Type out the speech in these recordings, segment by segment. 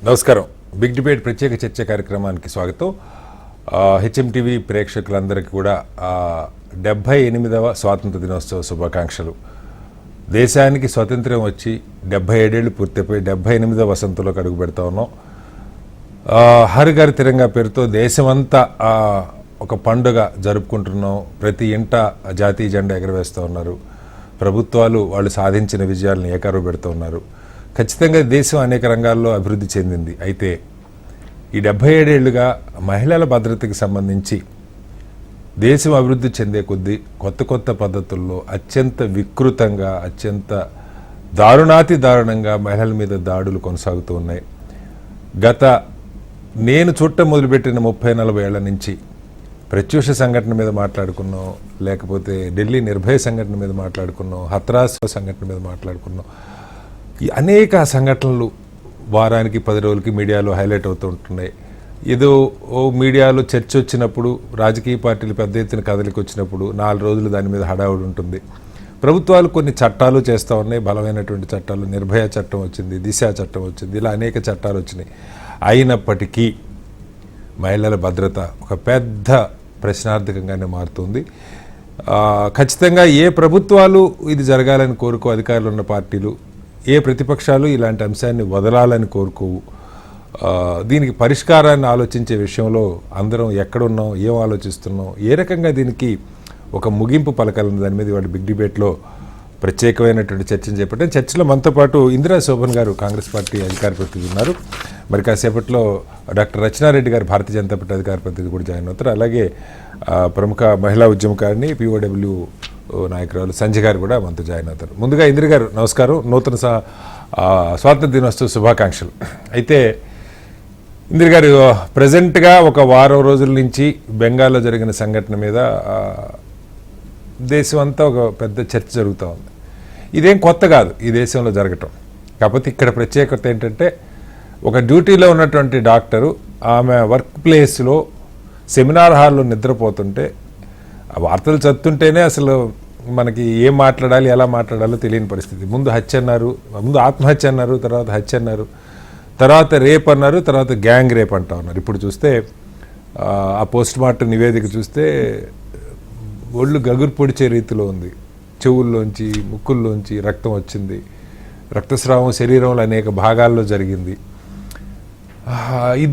నమస్కారం. Big debate ప్రత్యేక చర్చ కార్యక్రమానికి స్వాగతం. హెచ్ఎంటీవీ ప్రేక్షకులందరికీ కూడా 78వ స్వాతంత్ర దినోత్సవ శుభాకాంక్షలు. దేశానికి స్వాతంత్ర్యం వచ్చి 77 ఏళ్ళు పూర్తయిపోయి 78వ వసంతంలోకి అడుగు పెడతా ఉన్నాం. హర్ ఘర్ తిరంగా పేరుతో దేశమంతా ఒక పండుగ జరుపుకుంటున్నాం. ప్రతి ఇంట జాతీయ జెండా ఎగరవేస్తూ ఉన్నారు. ప్రభుత్వాలు వాళ్ళు సాధించిన విజయాలను ఏకారు పెడుతూ ఉన్నారు. ఖచ్చితంగా దేశం అనేక రంగాల్లో అభివృద్ధి చెందింది. అయితే ఈ 77 ఏళ్లుగా మహిళల భద్రతకి సంబంధించి దేశం అభివృద్ధి చెందే కొద్దీ కొత్త కొత్త పద్ధతుల్లో అత్యంత వికృతంగా అత్యంత దారుణంగా మహిళల మీద దాడులు కొనసాగుతూ ఉన్నాయి. నేను చూడటం మొదలుపెట్టిన 30-40 ఏళ్ల నుంచి ప్రత్యూష సంఘటన మీద మాట్లాడుకున్నాం, లేకపోతే ఢిల్లీ నిర్భయ సంఘటన మీద మాట్లాడుకున్నాం, హత్రాస్ సంఘటన మీద మాట్లాడుకున్నాం. ఈ అనేక సంఘటనలు వారానికి 10 రోజులకి మీడియాలో హైలైట్ అవుతూ ఉంటున్నాయి. ఏదో మీడియాలో చర్చ వచ్చినప్పుడు, రాజకీయ పార్టీలు పెద్ద ఎత్తున కదలికి వచ్చినప్పుడు 4 రోజులు దాని మీద హడావుడి ఉంటుంది. ప్రభుత్వాలు కొన్ని చట్టాలు చేస్తూ ఉన్నాయి, బలమైనటువంటి చట్టాలు. నిర్భయ చట్టం వచ్చింది, దిశ చట్టం వచ్చింది, ఇలా అనేక చట్టాలు వచ్చినాయి. అయినప్పటికీ మహిళల భద్రత ఒక పెద్ద ప్రశ్నార్థకంగానే మారుతుంది. ఖచ్చితంగా ఏ ప్రభుత్వాలు ఇది జరగాలని కోరుకో అధికారులు ఉన్న పార్టీలు, ఏ ప్రతిపక్షాలు ఇలాంటి అంశాన్ని వదలాలని కోరుకోవు. దీనికి పరిష్కారాన్ని ఆలోచించే విషయంలో అందరం ఎక్కడున్నాం, ఏం ఆలోచిస్తున్నాం, ఏ రకంగా దీనికి ఒక ముగింపు పలకాలని దాని మీద ఇవాళ బిగ్ డిబేట్లో ప్రత్యేకమైనటువంటి చర్చను చేపట్టాం. చర్చలో మనతో పాటు ఇందిరా శోభన్ గారు కాంగ్రెస్ పార్టీ అధికార ప్రతినిధి ఉన్నారు. మరి కాసేపట్లో డాక్టర్ రచనారెడ్డి గారు భారతీయ జనతా పార్టీ అధికార ప్రతినిధి కూడా జాయిన్ అవుతారు. అలాగే ప్రముఖ మహిళా ఉద్యమకారిణి POW నాయకురాలు సంజయ్ గారు కూడా మనతో జాయిన్ అవుతారు. ముందుగా ఇందిర గారు నమస్కారం, నూతన స్వాతంత్ర దినోత్సవ శుభాకాంక్షలు. అయితే ఇందిర గారు, ప్రజెంట్గా ఒక వారం రోజుల నుంచి బెంగాల్లో జరిగిన సంఘటన మీద దేశం అంతా ఒక పెద్ద చర్చ జరుగుతూ ఉంది. ఇదేం కొత్త కాదు ఈ దేశంలో జరగటం. కాకపోతే ఇక్కడ ప్రత్యేకత ఏంటంటే, ఒక డ్యూటీలో ఉన్నటువంటి డాక్టరు ఆమె వర్క్ ప్లేస్లో సెమినార్ హాల్లో నిద్రపోతుంటే వార్తలు చదువుతుంటేనే అసలు మనకి ఏం మాట్లాడాలి, ఎలా మాట్లాడాలో తెలియని పరిస్థితి. ముందు హత్య అన్నారు, ముందు ఆత్మహత్య అన్నారు, తర్వాత హత్య అన్నారు, తర్వాత రేప్ అన్నారు, తర్వాత గ్యాంగ్ రేప్ అంటా ఉన్నారు. ఇప్పుడు చూస్తే ఆ పోస్ట్ మార్టం నివేదిక చూస్తే ఒళ్ళు గగురు పొడిచే రీతిలో ఉంది. చెవుల్లోంచి ముక్కుల్లోంచి రక్తం వచ్చింది, రక్తస్రావం శరీరంలో అనేక భాగాల్లో జరిగింది.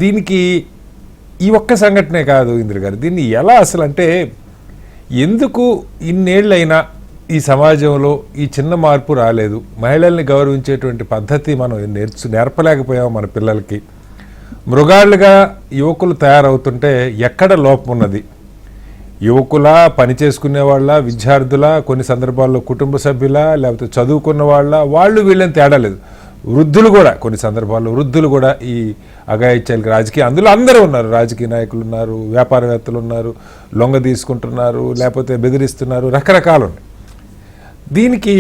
దీనికి ఈ ఒక్క సంఘటనే కాదు ఇందిర గారు, దీన్ని ఎలా అసలు అంటే ఎందుకు ఇన్నేళ్ళైనా ఈ సమాజంలో ఈ చిన్న మార్పు రాలేదు? మహిళల్ని గౌరవించేటువంటి పద్ధతి మనం నేర్పలేకపోయాము మన పిల్లలకి. మృగాళ్ళుగా యువకులు తయారవుతుంటే ఎక్కడ లోపం ఉన్నది? యువకుల, పని చేసుకునే వాళ్ళ, విద్యార్థుల, కొన్ని సందర్భాల్లో కుటుంబ సభ్యుల, లేకపోతే చదువుకున్న వాళ్ళ, వాళ్ళు వీళ్ళని తేడా లేదు. వృద్ధులు కూడా కొన్ని సందర్భాల్లో ఈ అఘాయిత్యాలకి రాజకీయ, అందులో అందరూ ఉన్నారు. రాజకీయ నాయకులు ఉన్నారు, వ్యాపారవేత్తలు ఉన్నారు, లొంగ తీసుకుంటున్నారు, లేకపోతే బెదిరిస్తున్నారు, రకరకాలు ఉన్నాయి. దీనికి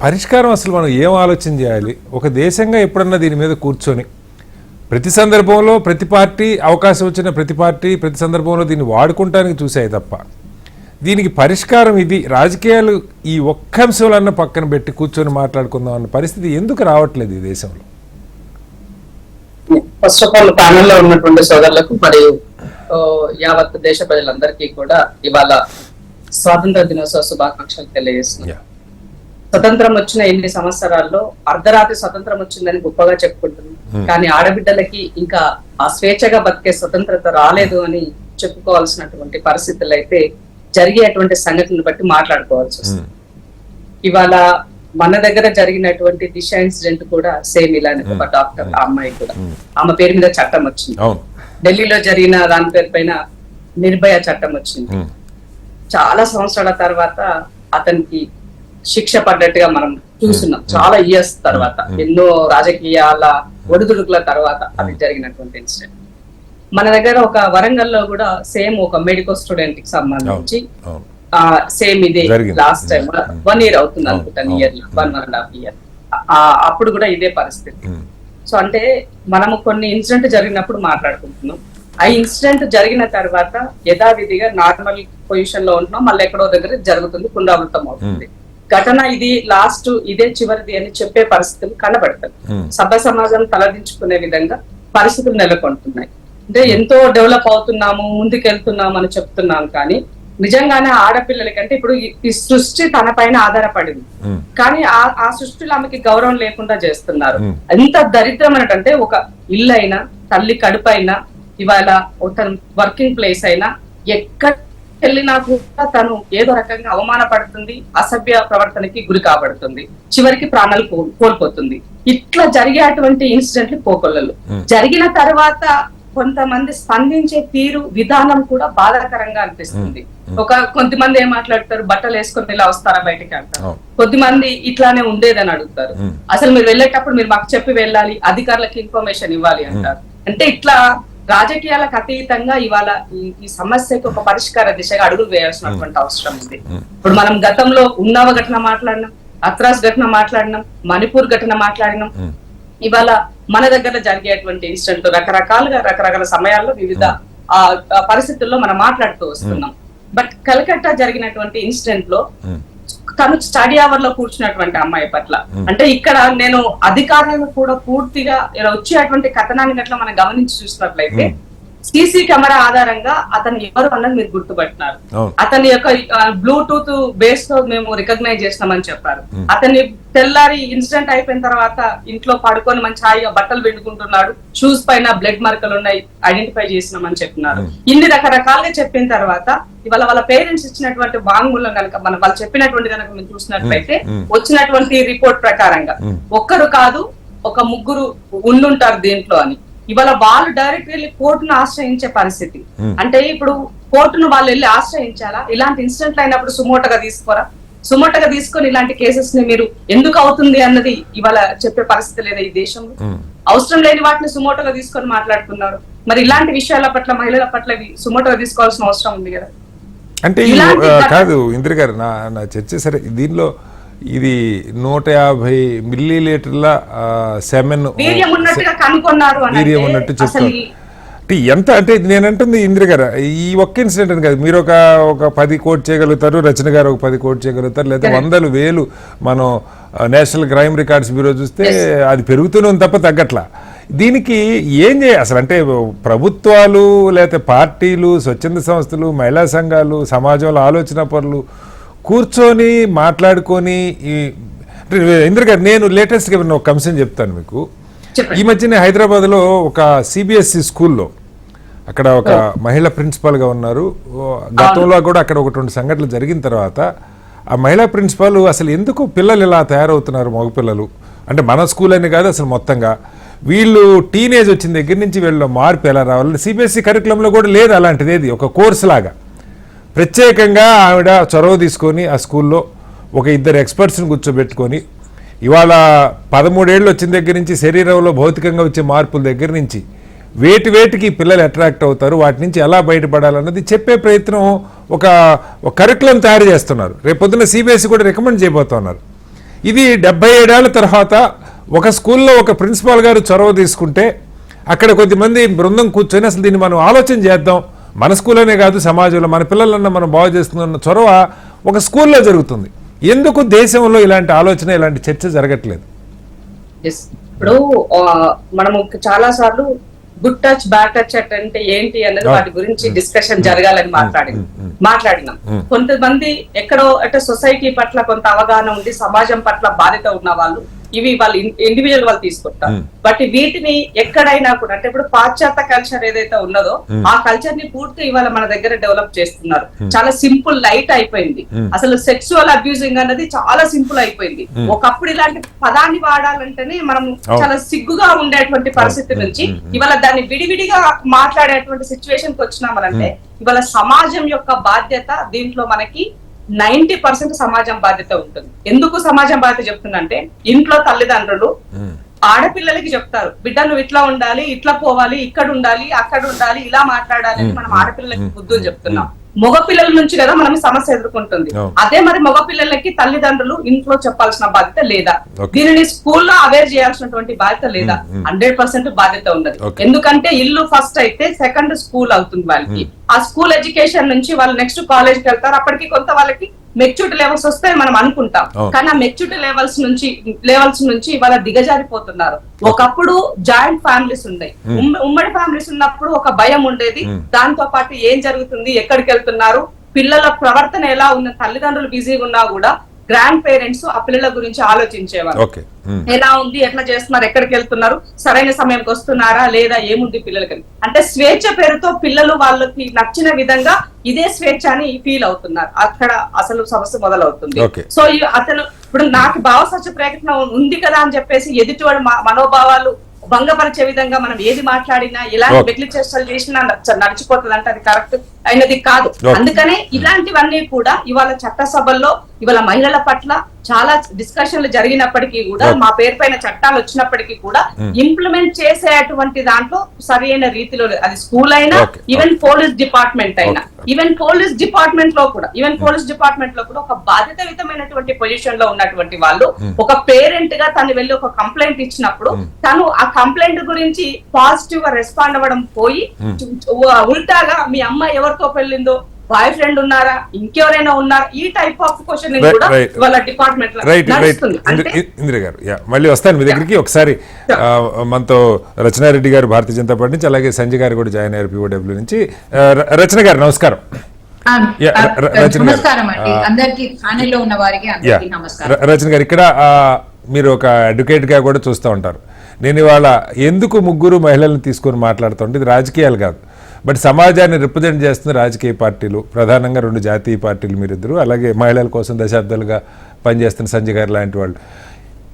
పరిష్కారం అసలు మనం ఏం ఆలోచన చేయాలి? ఒక దేశంగా ఎప్పుడన్నా దీని మీద కూర్చొని ప్రతి సందర్భంలో ప్రతి పార్టీ, అవకాశం వచ్చిన ప్రతి పార్టీ ప్రతి సందర్భంలో దీన్ని వాడుకుంటానికి చూసాయి తప్ప దీనికి పరిష్కారం ఇది, రాజకీయాలు ఈ ఒక్క అంశాలన్న పక్కన పెట్టి కూర్చొని మాట్లాడుకుందాం అన్న పరిస్థితి ఎందుకు రావట్లేదు ఈ దేశంలో? ఫస్ట్ ఆఫ్ ఆల్ ప్యానెల్లో ఉన్నటువంటి సోదరులకు మరియు యావత్ దేశ ప్రజలందరికీ కూడా ఇవాళ స్వాతంత్ర దినోత్సవ శుభాకాంక్షలు తెలియజేస్తున్నాను. స్వతంత్రం వచ్చిన 8 సంవత్సరాల్లో అర్ధరాత్రి స్వతంత్రం వచ్చిందని గొప్పగా చెప్పుకుంటుంది, కానీ ఆడబిడ్డలకి ఇంకా ఆ స్వేచ్ఛగా బతికే స్వతంత్రత రాలేదు అని చెప్పుకోవాల్సినటువంటి పరిస్థితులు అయితే జరిగేటువంటి సంఘటనను బట్టి మాట్లాడుకోవాల్సి వస్తుంది. ఇవాళ మన దగ్గర జరిగినటువంటి దిశ ఇన్సిడెంట్ కూడా సేమ్ ఇలానే ఒక డాక్టర్, ఆ అమ్మాయి కూడా ఆమె పేరు మీద చట్టం వచ్చింది. ఢిల్లీలో జరిగిన దాని పేరు పైన నిర్భయ చట్టం వచ్చింది. చాలా సంవత్సరాల తర్వాత అతనికి శిక్ష పడ్డట్టుగా మనం చూస్తున్నాం. చాలా ఇయర్స్ తర్వాత, ఎన్నో రాజకీయాల ఒడిదుడుకుల తర్వాత అది జరిగినటువంటి ఇన్సిడెంట్. మన దగ్గర ఒక వరంగల్లో కూడా సేమ్ ఒక మెడికల్ స్టూడెంట్ కి సంబంధించి సేమ్ ఇదే లాస్ట్ టైం 1 year అవుతుంది అనుకుంటాను, 1.5 year. అప్పుడు కూడా ఇదే పరిస్థితి. సో అంటే మనము కొన్ని ఇన్సిడెంట్ జరిగినప్పుడు మాట్లాడుకుంటున్నాం. ఆ ఇన్సిడెంట్ జరిగిన తర్వాత యథావిధిగా నార్మల్ పొజిషన్ లో ఉంటున్నాం, మళ్ళీ ఎక్కడో దగ్గర జరుగుతుంది, పునరావృతం అవుతుంది. ఘటన ఇది లాస్ట్, ఇదే చివరిది అని చెప్పే పరిస్థితులు కనబడతాయి. సభ సమాజం తలదించుకునే విధంగా పరిస్థితులు నెలకొంటున్నాయి. అంటే ఎంతో డెవలప్ అవుతున్నాము, ముందుకెళ్తున్నాము అని చెప్తున్నాం, కానీ నిజంగానే ఆడపిల్లలకి అంటే ఇప్పుడు ఈ సృష్టి తన పైన ఆధారపడింది, కానీ ఆ సృష్టిలో ఆమెకి గౌరవం లేకుండా చేస్తున్నారు. ఎంత దరిద్రం అంటే ఒక ఇల్లు అయినా, తల్లి కడుపు అయినా, ఇవాళ తన వర్కింగ్ ప్లేస్ అయినా, ఎక్కడ వెళ్ళినా కూడా తను ఏదో రకంగా అవమానపడుతుంది, అసభ్య ప్రవర్తనకి గురి కాబడుతుంది, చివరికి ప్రాణాలు కోల్పోతుంది. ఇట్లా జరిగేటువంటి ఇన్సిడెంట్లు కోకొల్లలు. జరిగిన తర్వాత కొంతమంది స్పందించే తీరు విధానం కూడా బాధాకరంగా అనిపిస్తుంది. కొంతమంది ఏం మాట్లాడతారు, బట్టలు వేసుకొని ఇలా వస్తారా బయటికి అంటారు, కొద్దిమంది ఇట్లానే ఉండేదని అడుగుతారు, అసలు మీరు వెళ్ళేటప్పుడు మీరు మాకు చెప్పి వెళ్ళాలి, అధికారులకు ఇన్ఫర్మేషన్ ఇవ్వాలి అంటారు. అంటే ఇట్లా రాజకీయాలకు అతీతంగా ఇవాళ ఈ సమస్యకు ఒక పరిష్కార దిశగా అడుగులు వేయాల్సినటువంటి అవసరం ఉంది. ఇప్పుడు మనం గతంలో ఉన్నవ ఘటన మాట్లాడినాం, అత్రాస్ ఘటన మాట్లాడినాం, మణిపూర్ ఘటన మాట్లాడినాం. ఇవాళ మన దగ్గర జరిగేటువంటి ఇన్సిడెంట్ రకరకాల సమయాల్లో వివిధ పరిస్థితుల్లో మనం మాట్లాడుతూ వస్తున్నాం. బట్ కలకత్తా జరిగినటువంటి ఇన్సిడెంట్ లో తను స్టడీ అవర్ లో కూర్చున్నటువంటి అమ్మాయి పట్ల, అంటే ఇక్కడ నేను అధికారులను కూడా పూర్తిగా ఇలా వచ్చేటువంటి కథనాన్ని గట్లా మనం గమనించి చూసినట్లయితే సీసీ కెమెరా ఆధారంగా అతను ఎవరు అన్నది మీరు గుర్తుపట్టినారు. అతని యొక్క బ్లూటూత్ బేస్ తో మేము రికగ్నైజ్ చేసినామని చెప్పారు. అతన్ని తెల్లారి ఇన్సిడెంట్ అయిపోయిన తర్వాత ఇంట్లో పడుకొని మంచి హాయిగా బట్టలు పిండుకుంటున్నాడు, షూస్ పైన బ్లడ్ మార్కలు ఉన్నాయి, ఐడెంటిఫై చేసినామని చెప్పినారు. ఇన్ని రకరకాలుగా చెప్పిన తర్వాత ఇవాళ వాళ్ళ పేరెంట్స్ ఇచ్చినటువంటి వాంగ్మూలం కనుక వాళ్ళు చెప్పినటువంటి కనుక మేము చూసినట్లయితే వచ్చినటువంటి రిపోర్ట్ ప్రకారంగా ఒక్కరు కాదు ఒక ముగ్గురు ఉండుంటారు దీంట్లో అని. ఇవాళ వాళ్ళు డైరెక్ట్ వెళ్ళి కోర్టును ఆశ్రయించే పరిస్థితి. అంటే ఇప్పుడు కోర్టును వాళ్ళు వెళ్ళి ఆశ్రయించాలా? ఇలాంటి ఇన్సిడెంట్లు అయినప్పుడు సుమోటగా తీసుకోరా? సుమోటగా తీసుకొని ఇలాంటి కేసెస్ ని మీరు ఎందుకు అవుతుంది అన్నది ఇవాళ చెప్పే పరిస్థితి లేదా ఈ దేశంలో? అవసరం లేని వాటిని సుమోటగా తీసుకొని మాట్లాడుతున్నారు. మరి ఇలాంటి విషయాల పట్ల, మహిళల పట్ల సుమోటగా తీసుకోవాల్సిన అవసరం ఉంది కదా. అంటే కాదు ఇంద్ర గారు, నా చర్చ సరే, దీనిలో ఇది 150 మిల్లీలీటర్ల సెమెన్ వీర్యం ఉన్నట్టు చెప్తారు. ఎంత అంటే నేను అంటుంది ఇంద్ర గారు, ఈ ఒక్క ఇన్సిడెంట్ అని కాదు, మీరు ఒక 10 కోట్ చేయగలుగుతారు, రచన గారు ఒక 10 కోట్ చేయగలుగుతారు, లేదా 100,000 మనం నేషనల్ క్రైమ్ రికార్డ్స్ బ్యూరో చూస్తే అది పెరుగుతూనే ఉంది తప్ప తగ్గట్లా. దీనికి ఏం చేయాలి అసలు? అంటే ప్రభుత్వాలు, లేకపోతే పార్టీలు, స్వచ్ఛంద సంస్థలు, మహిళా సంఘాలు, సమాజంలో ఆలోచన పరులు కూర్చొని మాట్లాడుకొని, ఇంద్ర గారు నేను లేటెస్ట్గా ఒక అంశం చెప్తాను మీకు. ఈ మధ్యనే హైదరాబాద్లో ఒక సిబిఎస్ఈ స్కూల్లో అక్కడ ఒక మహిళ ప్రిన్సిపాల్గా ఉన్నారు. గతంలో కూడా అక్కడ 1-2 సంఘటనలు జరిగిన తర్వాత ఆ మహిళా ప్రిన్సిపాల్ అసలు ఎందుకు పిల్లలు ఇలా తయారవుతున్నారు, మగపిల్లలు అంటే మన స్కూల్ అని కాదు అసలు మొత్తంగా, వీళ్ళు టీనేజ్ వచ్చిన దగ్గర నుంచి వీళ్ళు మార్పు ఎలా రావాలి, సిబిఎస్ఈ కరికులంలో కూడా లేదు అలాంటిది, ఏది ఒక కోర్సు లాగా ప్రత్యేకంగా ఆవిడ చొరవ తీసుకొని ఆ స్కూల్లో ఒక 2 ఎక్స్పర్ట్స్ని కూర్చోబెట్టుకొని ఇవాళ 13 ఏళ్ళు వచ్చిన దగ్గర నుంచి శరీరంలో భౌతికంగా వచ్చే మార్పుల దగ్గర నుంచి వేటికి పిల్లలు అట్రాక్ట్ అవుతారు, వాటి నుంచి ఎలా బయటపడాలన్నది చెప్పే ప్రయత్నం, ఒక కరికులం తయారు చేస్తున్నారు. రేపొద్దున సిబిఎస్ఈ కూడా రికమెండ్ చేయబోతున్నారు. ఇది 77 ఏళ్ల తర్వాత ఒక స్కూల్లో ఒక ప్రిన్సిపాల్ గారు చొరవ తీసుకుంటే అక్కడ కొద్దిమంది బృందం కూర్చొని అసలు దీన్ని మనం ఆలోచన చేద్దాం, మన స్కూల్లోనే కాదు సమాజంలో మన పిల్లలన్నా మనం బాగు చేస్తున్న చొరవ ఒక స్కూల్లో జరుగుతుంది. ఎందుకు దేశంలో ఇలాంటి ఆలోచన, ఇలాంటి చర్చ జరగట్లేదు? ఇప్పుడు మనము చాలా సార్లు గుడ్ టచ్, బ్యాడ్ టచ్ అంటే ఏంటి అన్నది వాటి గురించి డిస్కషన్ జరగాలని మాట్లాడినాం. కొంతమంది ఎక్కడో అంటే సొసైటీ పట్ల కొంత అవగాహన ఉండి సమాజం పట్ల బాధ్యత ఉన్న వాళ్ళు ఇవి వాళ్ళు ఇండివిజువల్ వాళ్ళు తీసుకుంటారు. బట్ వీటిని ఎక్కడైనా కూడా అంటే ఇప్పుడు పాశ్చాత్య కల్చర్ ఏదైతే ఉన్నదో ఆ కల్చర్ ని పూర్తి ఇవాళ మన దగ్గర డెవలప్ చేస్తున్నారు. చాలా సింపుల్, లైట్ అయిపోయింది. అసలు సెక్సువల్ అబ్యూజింగ్ అన్నది చాలా సింపుల్ అయిపోయింది. ఒకప్పుడు ఇలాంటి పదాన్ని వాడాలంటేనే మనం చాలా సిగ్గుగా ఉండేటువంటి పరిస్థితి నుంచి ఇవాళ దాన్ని విడివిడిగా మాట్లాడేటువంటి సిచ్యువేషన్ కి వచ్చినామనంటే ఇవాళ సమాజం యొక్క బాధ్యత దీంట్లో మనకి 90% సమాజం బాధ్యత ఉంటుంది. ఎందుకు సమాజం బాధ్యత చెప్తుందంటే ఇంట్లో తల్లిదండ్రులు ఆడపిల్లలకి చెప్తారు, బిడ్డ నువ్వు ఇట్లా ఉండాలి, ఇట్లా పోవాలి, ఇక్కడ ఉండాలి, అక్కడ ఉండాలి, ఇలా మాట్లాడాలి అని మనం ఆడపిల్లలకి బుద్ధులు చెప్తున్నాం. మగ పిల్లల నుంచి కదా మనం సమస్య ఎదుర్కొంటుంది. అదే మరి మగ పిల్లలకి తల్లిదండ్రులు ఇంట్లో చెప్పాల్సిన బాధ్యత లేదా? దీనిని స్కూల్లో అవేర్ చేయాల్సినటువంటి బాధ్యత లేదా? 100% బాధ్యత ఉండదు. ఎందుకంటే ఇల్లు ఫస్ట్ అయితే సెకండ్ స్కూల్ అవుతుంది వాళ్ళకి. ఆ స్కూల్ ఎడ్యుకేషన్ నుంచి వాళ్ళు నెక్స్ట్ కాలేజ్కి వెళ్తారు. అప్పటికి కొంత వాళ్ళకి మెచ్యూరిటీ లెవెల్స్ వస్తే మనం అనుకుంటాం, కానీ ఆ మెచ్యూరిటీ లెవెల్స్ నుంచి ఇవాళ దిగజారిపోతున్నారు. ఒకప్పుడు జాయింట్ ఫ్యామిలీస్ ఉన్నాయి, ఉమ్మడి ఫ్యామిలీస్ ఉన్నప్పుడు ఒక భయం ఉండేది, దాంతో పాటు ఏం జరుగుతుంది, ఎక్కడికి వెళ్తున్నారు, పిల్లల ప్రవర్తన ఎలా ఉన్న, తల్లిదండ్రులు బిజీగా ఉన్నా కూడా గ్రాండ్ పేరెంట్స్ ఆ పిల్లల గురించి ఆలోచించేవారు. ఎలా ఉంది, ఎట్లా చేస్తున్నారు, ఎక్కడికి వెళ్తున్నారు, సరైన సమయంకి వస్తున్నారా లేదా, ఏముంది పిల్లలకి. అంటే స్వేచ్ఛ పేరుతో పిల్లలు వాళ్ళకి నచ్చిన విధంగా ఇదే స్వేచ్ఛ అని ఫీల్ అవుతున్నారు. అక్కడ అసలు సమస్య మొదలవుతుంది. సో అతను ఇప్పుడు నాకు భావసత్య ప్రయత్నం ఉంది కదా అని చెప్పేసి ఎదుటివాడు మనోభావాలు భంగపరిచే విధంగా మనం ఏది మాట్లాడినా, ఎలాంటి వెకిలి చేష్టలు చేసినా నడిచిపోతుంది అంటే అది కరెక్ట్ అయినది కాదు. అందుకనే ఇలాంటివన్నీ కూడా ఇవాళ చట్టసభల్లో ఇవాళ మహిళల పట్ల చాలా డిస్కషన్లు జరిగినప్పటికీ కూడా, మా పేరు పైన చట్టాలు వచ్చినప్పటికీ కూడా ఇంప్లిమెంట్ చేసేటువంటి దాంట్లో సరైన రీతిలో, అది స్కూల్ అయినా, ఈవెన్ పోలీస్ డిపార్ట్మెంట్ అయినా, ఈవెన్ పోలీస్ డిపార్ట్మెంట్ లో కూడా ఒక బాధ్యతాయుతమైనటువంటి పొజిషన్ లో ఉన్నటువంటి వాళ్ళు ఒక పేరెంట్ గా తను వెళ్ళి ఒక కంప్లైంట్ ఇచ్చినప్పుడు తను ఆ కంప్లైంట్ గురించి పాజిటివ్ గా రెస్పాండ్ అవ్వడం పోయి ఉల్టాగా మీ అమ్మ ఎవరితో పెళ్ళిందో, బాయ్ ఫ్రెండ్ ఉన్నారా, ఇంకెవరైనా ఉన్నారా, ఈ టైప్ ఆఫ్ క్వశ్చన్ కూడా వాళ్ళ డిపార్ట్మెంట్ లో నడుస్తుంది. ఇందిరా గారు మళ్ళీ వస్తాను మీ దగ్గరికి. ఒకసారి మనతో రచనారెడ్డి గారు భారతీయ జనతా పార్టీ నుంచి, అలాగే సంజయ్ గారు కూడా జాయిన్ అయ్యారు POW నుంచి. రచన గారు నమస్కారం. రచన గారు, ఇక్కడ మీరు ఒక అడ్వకేట్ గా కూడా చూస్తూ ఉంటారు. నేను ఇవాళ ఎందుకు ముగ్గురు మహిళలను తీసుకొని మాట్లాడుతుంటే, ఇది రాజకీయాలు కాదు, బట్ సమాజాన్ని రిప్రజెంట్ చేస్తున్న రాజకీయ పార్టీలు, ప్రధానంగా 2 జాతీయ పార్టీలు మీరిద్దరు, అలాగే మహిళల కోసం దశాబ్దాలుగా పనిచేస్తున్న సంజయ్ గారు లాంటి వాళ్ళు.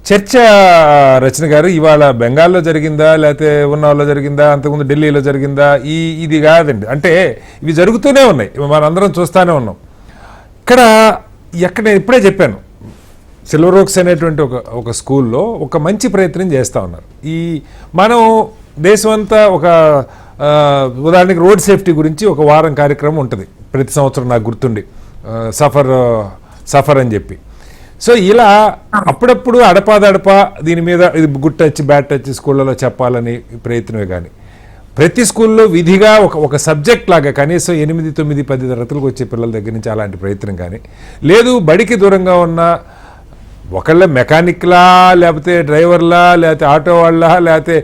చర్చ రచన గారు ఇవాళ బెంగాల్లో జరిగిందా, లేకపోతే ఉన్నాల్లో జరిగిందా, అంతకుముందు ఢిల్లీలో జరిగిందా, ఇది కాదండి. అంటే ఇవి జరుగుతూనే ఉన్నాయి, మనందరం చూస్తూనే ఉన్నాం. ఇక్కడ నేను ఇప్పుడే చెప్పాను, సిల్వర్ ఓక్స్ అనేటువంటి ఒక స్కూల్లో ఒక మంచి ప్రయత్నం చేస్తూ ఉన్నారు. మనం దేశం అంతా ఒక ఉదాహరణకి రోడ్ సేఫ్టీ గురించి ఒక వారం కార్యక్రమం ఉంటుంది ప్రతి సంవత్సరం, నాకు గుర్తుండి, సఫర్ అని చెప్పి. సో ఇలా అప్పుడప్పుడు అడపాదడపా దీని మీద ఇది గుడ్ టచ్ బ్యాడ్ టచ్ స్కూళ్ళలో చెప్పాలని ప్రయత్నమే, కానీ ప్రతి స్కూల్లో విధిగా ఒక సబ్జెక్ట్ లాగా కనీసం 8, 9, 10 తరగతులకు వచ్చే పిల్లల దగ్గర నుంచి అలాంటి ప్రయత్నం కానీ లేదు. బడికి దూరంగా ఉన్న ఒకళ్ళ మెకానిక్లా, లేకపోతే డ్రైవర్లా, లేకపోతే ఆటో వాళ్ళ, లేకపోతే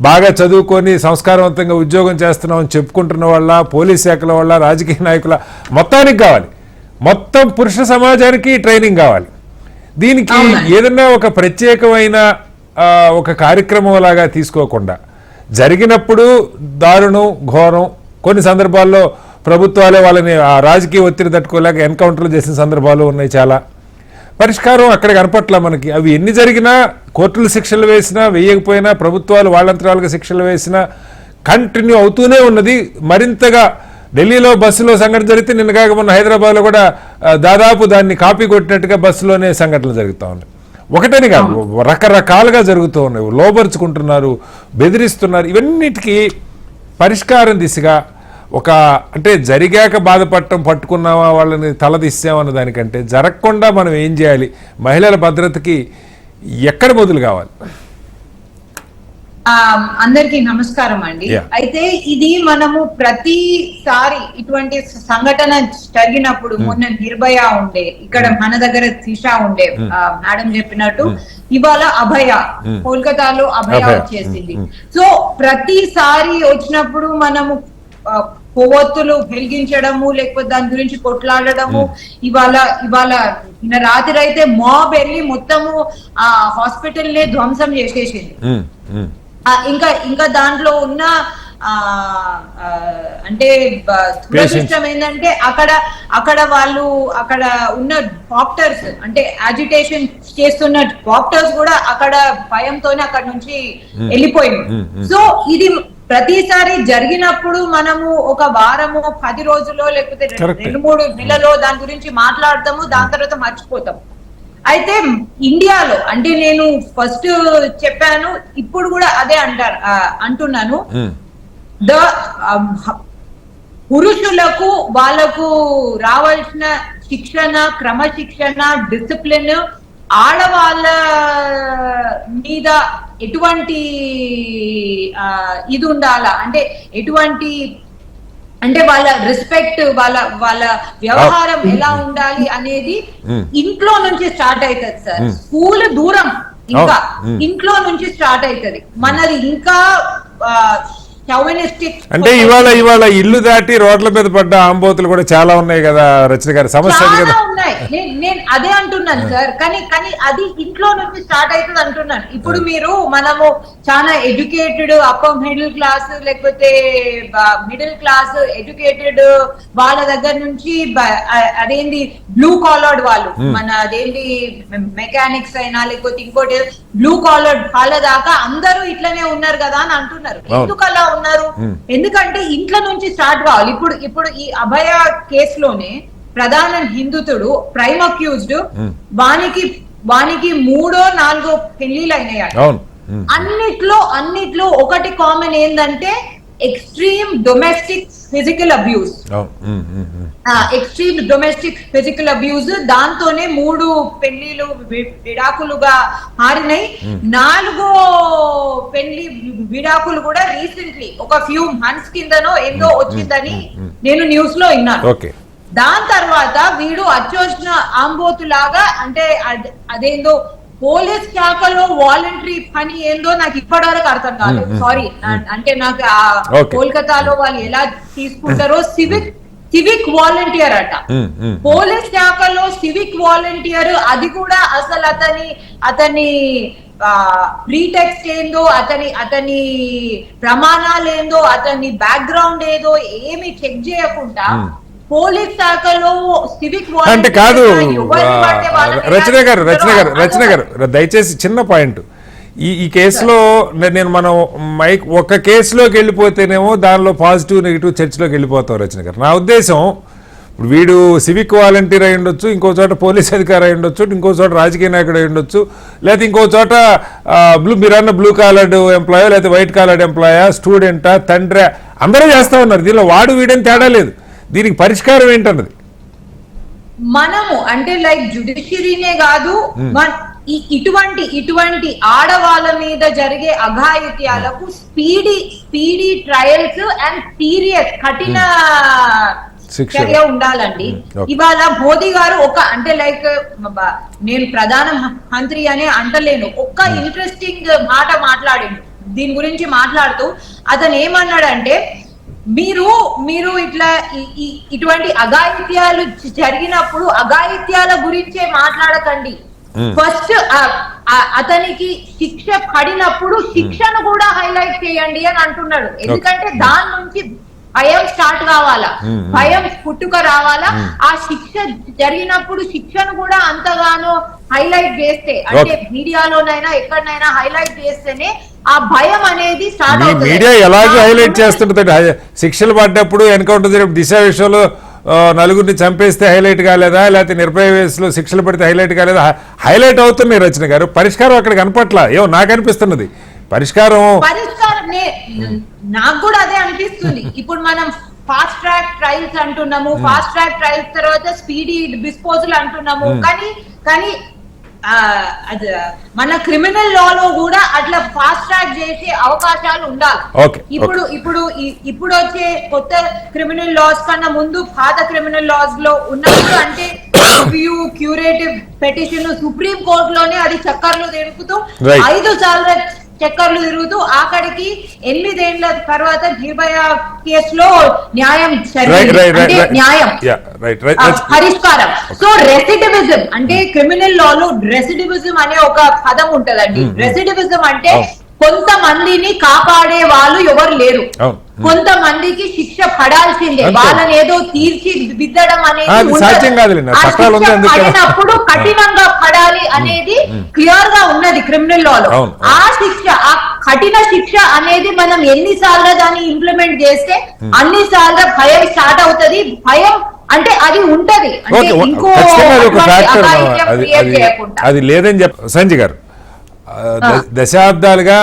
బాగా చదువుకొని సంస్కారవంతంగా ఉద్యోగం చేస్తున్నామని చెప్పుకుంటున్న వాళ్ళ, పోలీస్ శాఖల వాళ్ళ, రాజకీయ నాయకుల, మొత్తానికి కావాలి. మొత్తం పురుష సమాజానికి ట్రైనింగ్ కావాలి. దీనికి ఏదన్నా ఒక ప్రత్యేకమైన ఒక కార్యక్రమం లాగా తీసుకోకుండా, జరిగినప్పుడు దారుణం, ఘోరం, కొన్ని సందర్భాల్లో ప్రభుత్వాలే వాళ్ళని ఆ రాజకీయ ఒత్తిడి తట్టుకోలేక ఎన్కౌంటర్లు చేసిన సందర్భాలు ఉన్నాయి. చాలా పరిష్కారం అక్కడ కనపట్ల మనకి. అవి ఎన్ని జరిగినా, కోర్టులు శిక్షలు వేసినా, వేయకపోయినా, ప్రభుత్వాలు వాళ్ళంతరాలుగా శిక్షలు వేసినా కంటిన్యూ అవుతూనే ఉన్నది. మరింతగా ఢిల్లీలో బస్సులో సంఘటన జరిగితే, నిన్న కాక మొన్న హైదరాబాద్లో కూడా దాదాపు దాన్ని కాపీ కొట్టినట్టుగా బస్సులోనే సంఘటనలు జరుగుతూ ఉన్నాయి. ఒకటని కాదు, రకరకాలుగా జరుగుతూ ఉన్నాయి. లోబరుచుకుంటున్నారు, బెదిరిస్తున్నారు. ఇవన్నిటికీ పరిష్కారం దిశగా అంటే జరిగాక బాధపడటం, పట్టుకున్నామా వాళ్ళని తలదిస్తామన్న దానికంటే జరగకుండా మనం ఏం చేయాలి, మహిళల భద్రతకి ఎక్కడ మొదలు కావాలి? అందరికీ నమస్కారం అండి. అయితే ఇది మనము ప్రతిసారి ఇటువంటి సంఘటన జరిగినప్పుడు, మొన్న నిర్భయ ఉండే, ఇక్కడ మన దగ్గర దిశ ఉండే, మేడం చెప్పినట్టు ఇవాళ అభయ, కోల్కతాలో అభయ వచ్చేసింది. సో ప్రతిసారి వచ్చినప్పుడు మనము కొవ్వొత్తులు వెలిగించడము, లేకపోతే దాని గురించి కొట్లాడడము. ఇవాళ రాత్రి అయితే మాబ్ వెళ్ళి మొత్తము ఆ హాస్పిటల్ నే ధ్వంసం చేసేసింది. ఇంకా దాంట్లో ఉన్న అంటే దురదృష్టం ఏంటంటే అక్కడ ఉన్న డాక్టర్స్, అంటే అజిటేషన్ చేస్తున్న డాక్టర్స్ కూడా అక్కడ భయంతోనే అక్కడ నుంచి వెళ్ళిపోయింది. సో ఇది ప్రతిసారి జరిగినప్పుడు మనము ఒక వారము, 10 రోజులో, లేకపోతే 2-3 నెలలో దాని గురించి మాట్లాడతాము, దాని తర్వాత మర్చిపోతాం. అయితే ఇండియాలో, అంటే నేను ఫస్ట్ చెప్పాను, ఇప్పుడు కూడా అదే అంటున్నాను, పురుషులకు వాళ్ళకు రావాల్సిన శిక్షణ, క్రమశిక్షణ, డిసిప్లిన్ ఆడవాళ్ళ మీద ఎటువంటి ఇది ఉండాలా, అంటే ఎటువంటి అంటే వాళ్ళ రెస్పెక్ట్, వాళ్ళ వ్యవహారం ఎలా ఉండాలి అనేది ఇంట్లో నుంచి స్టార్ట్ అవుతుంది సార్. స్కూల్ దూరం, ఇంకా ఇంట్లో నుంచి స్టార్ట్ అవుతుంది. మనది ఇంకా చౌవనిస్టిక్. అంటే ఇవాళ ఇల్లు దాటి రోడ్ల మీద పడ్డ ఆంబోతులు కూడా చాలా ఉన్నాయి కదా రచన గారి, సమస్య అది కదా. ఉన్నాయి, నేను అదే అంటున్నాను సార్. కానీ అది ఇంట్లో నుంచి స్టార్ట్ అవుతుంది అంటున్నాను. ఇప్పుడు మనము చాలా ఎడ్యుకేటెడ్ అప్పర్ మిడిల్ క్లాస్ లేకపోతే మిడిల్ క్లాస్ ఎడ్యుకేటెడ్ వాళ్ళ దగ్గర నుంచి అదేంటి బ్లూ కాలర్డ్ వాళ్ళు, మన అదేంటి మెకానిక్స్ అయినా లేకపోతే ఇంకోటి బ్లూ కాలర్డ్ వాళ్ళ దాకా అందరూ ఇట్లనే ఉన్నారు కదా అని అంటున్నారు. ఎందుకు అలా ఉన్నారు? ఎందుకంటే ఇంట్లో నుంచి స్టార్ట్ కావాలి. ఇప్పుడు ఈ అభయ కేసులోనే ప్రధాన నిందితుడు ప్రైమ్ అక్యూజ్డ్, వానికి 3-4 పెళ్లిళ్ళు అయినాయి. అన్నిట్లో ఒకటి కామన్ ఏంటంటే extreme domestic physical abuse. Extreme domestic physical abuse దాంతోనే 3 పెళ్లిలు విడాకులుగా మారినాయి. 4వ పెళ్లి విడాకులు కూడా రీసెంట్లీ ఒక ఫ్యూ మంత్స్ కిందనో ఏందో వచ్చిందని నేను న్యూస్ లో విన్నాను. దాని తర్వాత వీడు అచ్చోసిన ఆంబోతులాగా, అంటే అదేందో పోలీస్ శాఖలో వాలంటరీ పని ఏందో నాకు ఇప్పటివరకు అర్థం కాలేదు. సారీ, అంటే నాకు కోల్కతాలో వాళ్ళు ఎలా తీసుకుంటారో సివిక్ వాలంటీర్ అట. పోలీస్ శాఖలో సివిక్ వాలంటీర్, అది కూడా అసలు అతని ప్రీటెక్స్ట్ ఏందో, అతని ప్రమాణాలు ఏందో, అతని బ్యాక్గ్రౌండ్ ఏదో ఏమి చెక్ చేయకుండా పోలీస్ శాఖలో సివిక్ అంటే కాదు. రచన గారు దయచేసి చిన్న పాయింట్. ఈ కేసులో మనం ఒక కేసులోకి వెళ్ళిపోతేనేమో దానిలో పాజిటివ్ నెగిటివ్ చర్చలోకి వెళ్ళిపోతాం రచన గారు. నా ఉద్దేశం, ఇప్పుడు వీడు సివిక్ వాలంటీర్ అయి ఉండొచ్చు, ఇంకో చోట పోలీస్ అధికారి అయి ఉండొచ్చు, ఇంకో చోట రాజకీయ నాయకుడు అయి ఉండొచ్చు, లేకపోతే ఇంకో చోట మీరన్న బ్లూ కాలర్డ్ ఎంప్లాయో లేకపోతే వైట్ కాలర్డ్ ఎంప్లాయా, స్టూడెంటా, తండ్రి, అందరూ చేస్తా ఉన్నారు. దీనిలో వాడు వీడని తేడా లేదు. దీనికి పరిష్కారం ఏంటన్నది మనము అంటే లైక్ జ్యుడిషియరీనే కాదు, ఇటువంటి ఆడవాళ్ళ మీద జరిగే అఘాయిత్యాలకు స్పీడీ ట్రయల్స్ అండ్ సీరియస్ కఠిన చర్య ఉండాలండి. ఇవాళ మోదీ గారు అంటే లైక్ నేను ప్రధాన మంత్రి అనే అంటలేను, ఒక్క ఇంట్రెస్టింగ్ మాట మాట్లాడిండు దీని గురించి. మాట్లాడుతూ అతను ఏమన్నాడంటే, మీరు ఇట్లా ఇటువంటి అఘాయిత్యాలు జరిగినప్పుడు అఘాయిత్యాల గురించే మాట్లాడకండి. ఫస్ట్ అతనికి శిక్ష పడినప్పుడు శిక్షను కూడా హైలైట్ చేయండి అని అంటున్నాడు. ఎందుకంటే దాని నుంచి భయం స్టార్ట్ కావాలా, భయం పుట్టుక రావాలా. ఆ శిక్ష జరిగినప్పుడు శిక్షను కూడా అంతగానో హైలైట్ చేస్తే, అంటే మీడియాలోనైనా ఎక్కడనైనా హైలైట్ చేస్తేనే ఆ భయం అనేది స్టార్ట్ అవుతుంది. మీడియా ఎలాగో హైలైట్ చేస్తుంటది. శిక్షలు పడ్డప్పుడు ఎన్కౌంటర్ జరిగినప్పుడు దిశ విషయంలో నలుగురిని చంపేస్తే హైలైట్ కాలేదా, లేకపోతే నిర్భయ వేసులో శిక్షలు పడితే హైలైట్ కాలేదా, హైలైట్ అవుతున్నాయి రచన గారు. పరిష్కారం అక్కడ కనపట్ల. ఏమో నాకు అనిపిస్తున్నది పరిష్కారం నాకు కూడా అదే అనిపిస్తుంది. ఇప్పుడు మనం ఫాస్ట్ ట్రాక్ ట్రయల్స్ అంటున్నాము, ఫాస్ట్ ట్రాక్ ట్రయల్స్ తర్వాత స్పీడీ డిస్పోజల్ అంటున్నాము. కానీ మన క్రిమినల్ లాలో కూడా అట్లా ఫాస్ట్ ట్రాక్ చేసే అవకాశాలు ఉండాలి. ఇప్పుడు వచ్చే కొత్త క్రిమినల్ లాస్ కన్నా ముందు పాత క్రిమినల్ లాస్ లో ఉన్నప్పుడు, అంటే రివ్యూ క్యూరేటివ్ పెటిషన్ సుప్రీం కోర్టులోనే అది చక్కర్లు తిరుగుతూ 5 సార్లు చక్కర్లు తిరుగుతూ ఆఖరికి 8 ఏళ్ల తర్వాత నిర్భయ కేసులో న్యాయం పరిష్కారం. సో రెసిడివిజం అంటే క్రిమినల్ లాలో రెసిడివిజం అనే ఒక పదం ఉంటదండి. రెసిడివిజం అంటే కొంతమందిని కాపాడే వాళ్ళు ఎవరు లేరు, కొంతమందికి శిక్ష పడాల్సిందే, వాళ్ళని ఏదో తీర్చిదిద్దడం అనేది పడినప్పుడు కఠినంగా పడాలి అనేది క్లియర్ గా ఉన్నది క్రిమినల్ లాలో. ఆ శిక్ష, ఆ కఠిన శిక్ష అనేది మనం ఎన్నిసార్లు దాన్ని ఇంప్లిమెంట్ చేస్తే అన్నిసార్లు భయం స్టార్ట్ అవుతుంది. భయం అంటే అది ఉంటది, అంటే ఇంకో అది లేదని చెప్ప సంజయ్ గారు. దశాబ్దాలుగా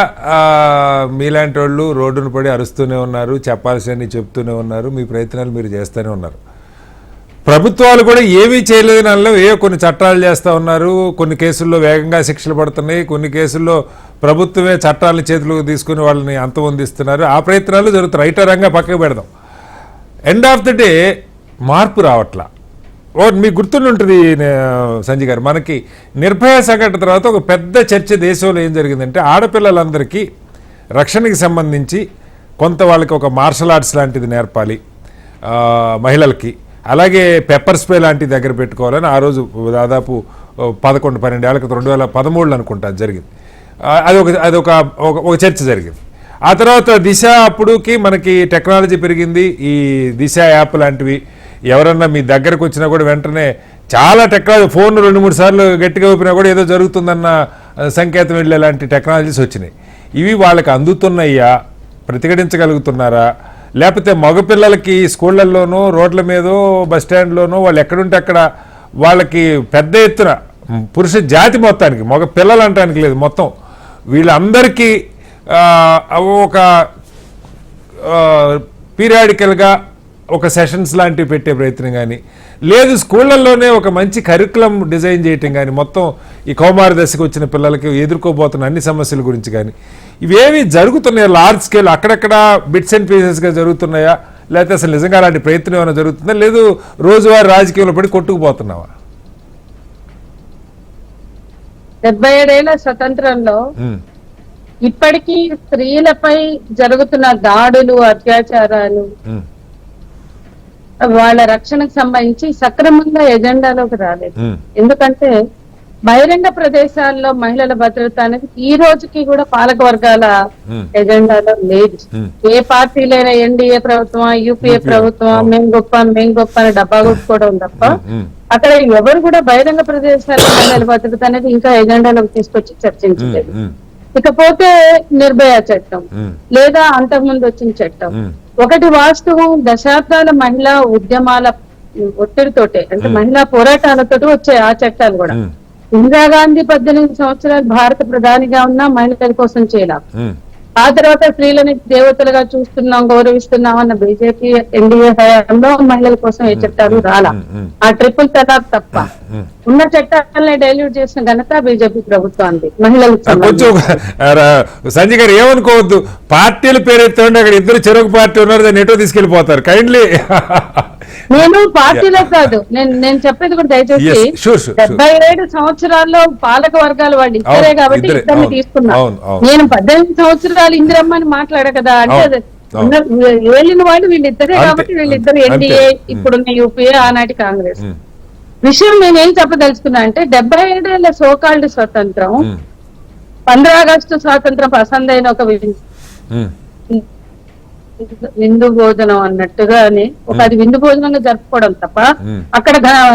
మీలాంటి వాళ్ళు రోడ్డును పడి అరుస్తూనే ఉన్నారు, చెప్పాల్సినవి చెప్తూనే ఉన్నారు, మీ ప్రయత్నాలు మీరు చేస్తూనే ఉన్నారు. ప్రభుత్వాలు కూడా ఏమీ చేయలేదని అనలేవు. కొన్ని చట్టాలు చేస్తూ ఉన్నారు, కొన్ని కేసుల్లో వేగంగా శిక్షలు పడుతున్నాయి, కొన్ని కేసుల్లో ప్రభుత్వమే చట్టాలను చేతులకు తీసుకుని వాళ్ళని అంతమొందిస్తున్నారు. ఆ ప్రయత్నాలు జరుగుతాయి. రైటరంగా పక్కకు పెడదాం. ఎండ్ ఆఫ్ ద డే మార్పు రావట్లా. మీకు గుర్తుంటుంది సంజయ్ గారు, మనకి నిర్భయ సంఘటన తర్వాత ఒక పెద్ద చర్చ దేశంలో ఏం జరిగిందంటే ఆడపిల్లలందరికీ రక్షణకి సంబంధించి కొంత వాళ్ళకి ఒక మార్షల్ ఆర్ట్స్ లాంటిది నేర్పాలి మహిళలకి, అలాగే పెప్పర్ స్ప్రే లాంటిది దగ్గర పెట్టుకోవాలని ఆ రోజు దాదాపు 11-12 ఏళ్ళ క్రితం 2013 అనుకుంటా జరిగింది. ఒక చర్చ జరిగింది. ఆ తర్వాత దిశ అప్పుడుకి మనకి టెక్నాలజీ పెరిగింది, ఈ దిశ యాప్ లాంటివి ఎవరన్నా మీ దగ్గరకు వచ్చినా కూడా వెంటనే చాలా టెక్నాలజీ, ఫోన్ 2-3 సార్లు గట్టిగా ఊపినా కూడా ఏదో జరుగుతుందన్న సంకేతం వెళ్ళేలాంటి టెక్నాలజీస్ వచ్చినాయి. ఇవి వాళ్ళకి అందుతున్నాయా, ప్రతిఘటించగలుగుతున్నారా, లేకపోతే మగపిల్లలకి స్కూళ్ళల్లోనూ రోడ్ల మీదో బస్ స్టాండ్లోనూ వాళ్ళు ఎక్కడుంటే అక్కడ వాళ్ళకి పెద్ద ఎత్తున పురుష జాతి మొత్తానికి, మగ పిల్లలు అనడానికి లేదు, మొత్తం వీళ్ళందరికీ ఒక పీరియాడికల్గా ఒక సెషన్స్ లాంటివి పెట్టే ప్రయత్నం కానీ లేదు, స్కూళ్ళల్లోనే ఒక మంచి కరికులం డిజైన్ చేయటం కానీ, మొత్తం ఈ కౌమార దశకు వచ్చిన పిల్లలకి ఎదుర్కోబోతున్న అన్ని సమస్యల గురించి కానీ ఇవేవి జరుగుతున్నాయా లార్జ్ స్కేల్, అక్కడక్కడ బిట్స్ అండ్ పీసెస్గా జరుగుతున్నాయా, లేకపోతే అసలు నిజంగా అలాంటి ప్రయత్నం ఏమైనా జరుగుతుందా, లేదు రోజువారీ రాజకీయంలో పడి కొట్టుకుపోతున్నావా? 77 ఏళ్ల స్వతంత్రంలో ఇప్పటికీ స్త్రీలపై జరుగుతున్న దాడులు, అత్యాచారాలు, వాళ్ళ రక్షణకు సంబంధించి సక్రమంగా ఎజెండాలోకి రాలేదు. ఎందుకంటే బహిరంగ ప్రదేశాల్లో మహిళల భద్రత అనేది ఈ రోజుకి కూడా పాలక వర్గాల ఎజెండాలో లేదు. ఏ పార్టీలైనా ఎన్డీఏ ప్రభుత్వం, యూపీఏ ప్రభుత్వం, మేం గొప్ప అని డబ్బా కొట్టుకోవడం తప్ప అక్కడ ఎవరు కూడా బహిరంగ ప్రదేశాల్లో మహిళల భద్రత అనేది ఇంకా ఎజెండాలోకి తీసుకొచ్చి చర్చించలేదు. ఇకపోతే నిర్భయ చట్టం లేదా అంతకుముందు వచ్చిన చట్టం, ఒకటి వాస్తవం, దశాబ్దాల మహిళా ఉద్యమాల ఒత్తిడితోటే, అంటే మహిళా పోరాటాలతో వచ్చే ఆ చట్టాలు కూడా. ఇందిరాగాంధీ 18 సంవత్సరాలు భారత ప్రధానిగా ఉన్నా మహిళల కోసం చేయలేం. ఆ తర్వాత స్త్రీలని దేవతలుగా చూస్తున్నాం, గౌరవిస్తున్నాం అన్న బీజేపీ ఎన్డీఏ హయాంలో మహిళల కోసం ఏ చట్టాలు రాలా. ఆ ట్రిపుల్ తలాక్ తప్ప ఉన్న చట్టాలని డైల్యూట్ చేసిన ఘనత బీజేపీ ప్రభుత్వానికి మహిళలకు. సంజయ్ గారు ఏమనుకోవద్దు, పార్టీల పేరు ఎత్తండి, అక్కడ ఇద్దరు చెరుకు పార్టీ ఉన్నారు, దాన్ని ఎటో తీసుకెళ్లిపోతారు. కైండ్లీ నేను పార్టీలో కాదు, నేను చెప్పేది కూడా దయచేసి 77 సంవత్సరాల్లో పాలక వర్గాలు వాళ్ళు ఇద్దరే కాబట్టి ఇద్దరిని తీసుకున్నా. నేను 18 సంవత్సరాలు ఇందిరమ్మని మాట్లాడా కదా, అంటే వెళ్ళిన వాళ్ళు వీళ్ళిద్దరే కాబట్టి వీళ్ళిద్దరు ఎన్డీఏ, ఇప్పుడున్న యూపీఏ, ఆనాటి కాంగ్రెస్. విషయం నేనేం చెప్పదలుచుకున్నా అంటే 77 ఏళ్ల సోకాల్డ్ స్వతంత్రం, 15 ఆగస్టు స్వాతంత్రం పసందైన ఒక విందు భోజనం అన్నట్టుగానే ఒక అది విందు భోజనంగా జరుపుకోవడం తప్ప, అక్కడ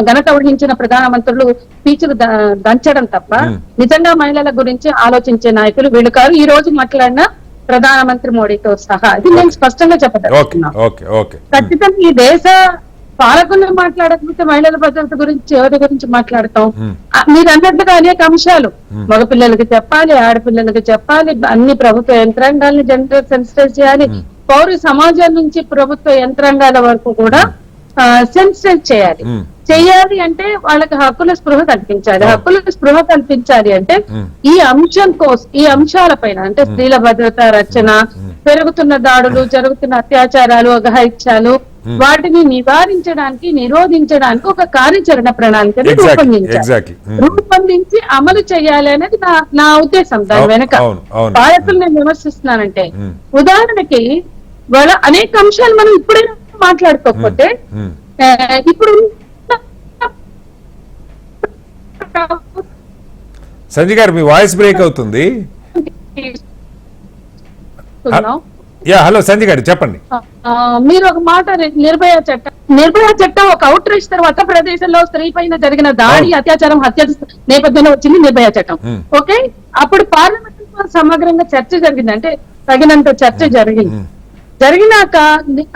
ఘనత వహించిన ప్రధానమంత్రులు స్పీచ్లు దంచడం తప్ప నిజంగా మహిళల గురించి ఆలోచించే నాయకులు వీళ్ళు కాదు. ఈ రోజు మాట్లాడిన ప్రధానమంత్రి మోడీతో సహా ఇది నేను స్పష్టంగా చెప్పదలుచుకున్నా. ఖచ్చితంగా ఈ దేశ పాలకులు మాట్లాడకపోతే మహిళల భద్రత గురించి ఎవరి గురించి మాట్లాడతాం? మీరు అన్నట్టుగా అనేక అంశాలు మగపిల్లలకి చెప్పాలి, ఆడపిల్లలకి చెప్పాలి, అన్ని ప్రభుత్వ యంత్రాంగాల్ని జెండర్ సెన్సిటైజ్ చేయాలి, పౌర సమాజం నుంచి ప్రభుత్వ యంత్రాంగాల వరకు కూడా సెన్సిటైజ్ చేయాలి అంటే వాళ్ళకి హక్కుల స్పృహ కల్పించాలి. హక్కుల స్పృహ కల్పించాలి అంటే ఈ అంశం కోసం, ఈ అంశాలపైన అంటే స్త్రీల భద్రత, రక్షణ, పెరుగుతున్న దాడులు, జరుగుతున్న అత్యాచారాలు, అఘాయిత్యాలు, వాటిని నివారించడానికి, నిరోధించడానికి ఒక కార్యాచరణ ప్రణాళికని రూపొందించి అమలు చేయాలి అనేది నా ఉద్దేశం. దాని వెనక పాలకులు నేను విమర్శిస్తున్నానంటే, ఉదాహరణకి వాళ్ళ అనేక అంశాలు మనం ఇప్పుడే మాట్లాడుకోకపోతే ఇప్పుడు సంజయ్ గారు మీ వాయిస్ బ్రేక్ అవుతుంది. హలో సంజయ్ గారు చెప్పండి. మీరు ఒక మాట, నిర్భయ చట్టం ఒక అవుట్ రీచ్ తర్వాత ప్రదేశంలో స్త్రీ పైన జరిగిన దాడి, అత్యాచారం, హత్య నేపథ్యంలో వచ్చింది నిర్భయ చట్టం. ఓకే, అప్పుడు పార్లమెంట్ లో సమగ్రంగా చర్చ జరిగింది, అంటే తగినంత చర్చ జరిగినాక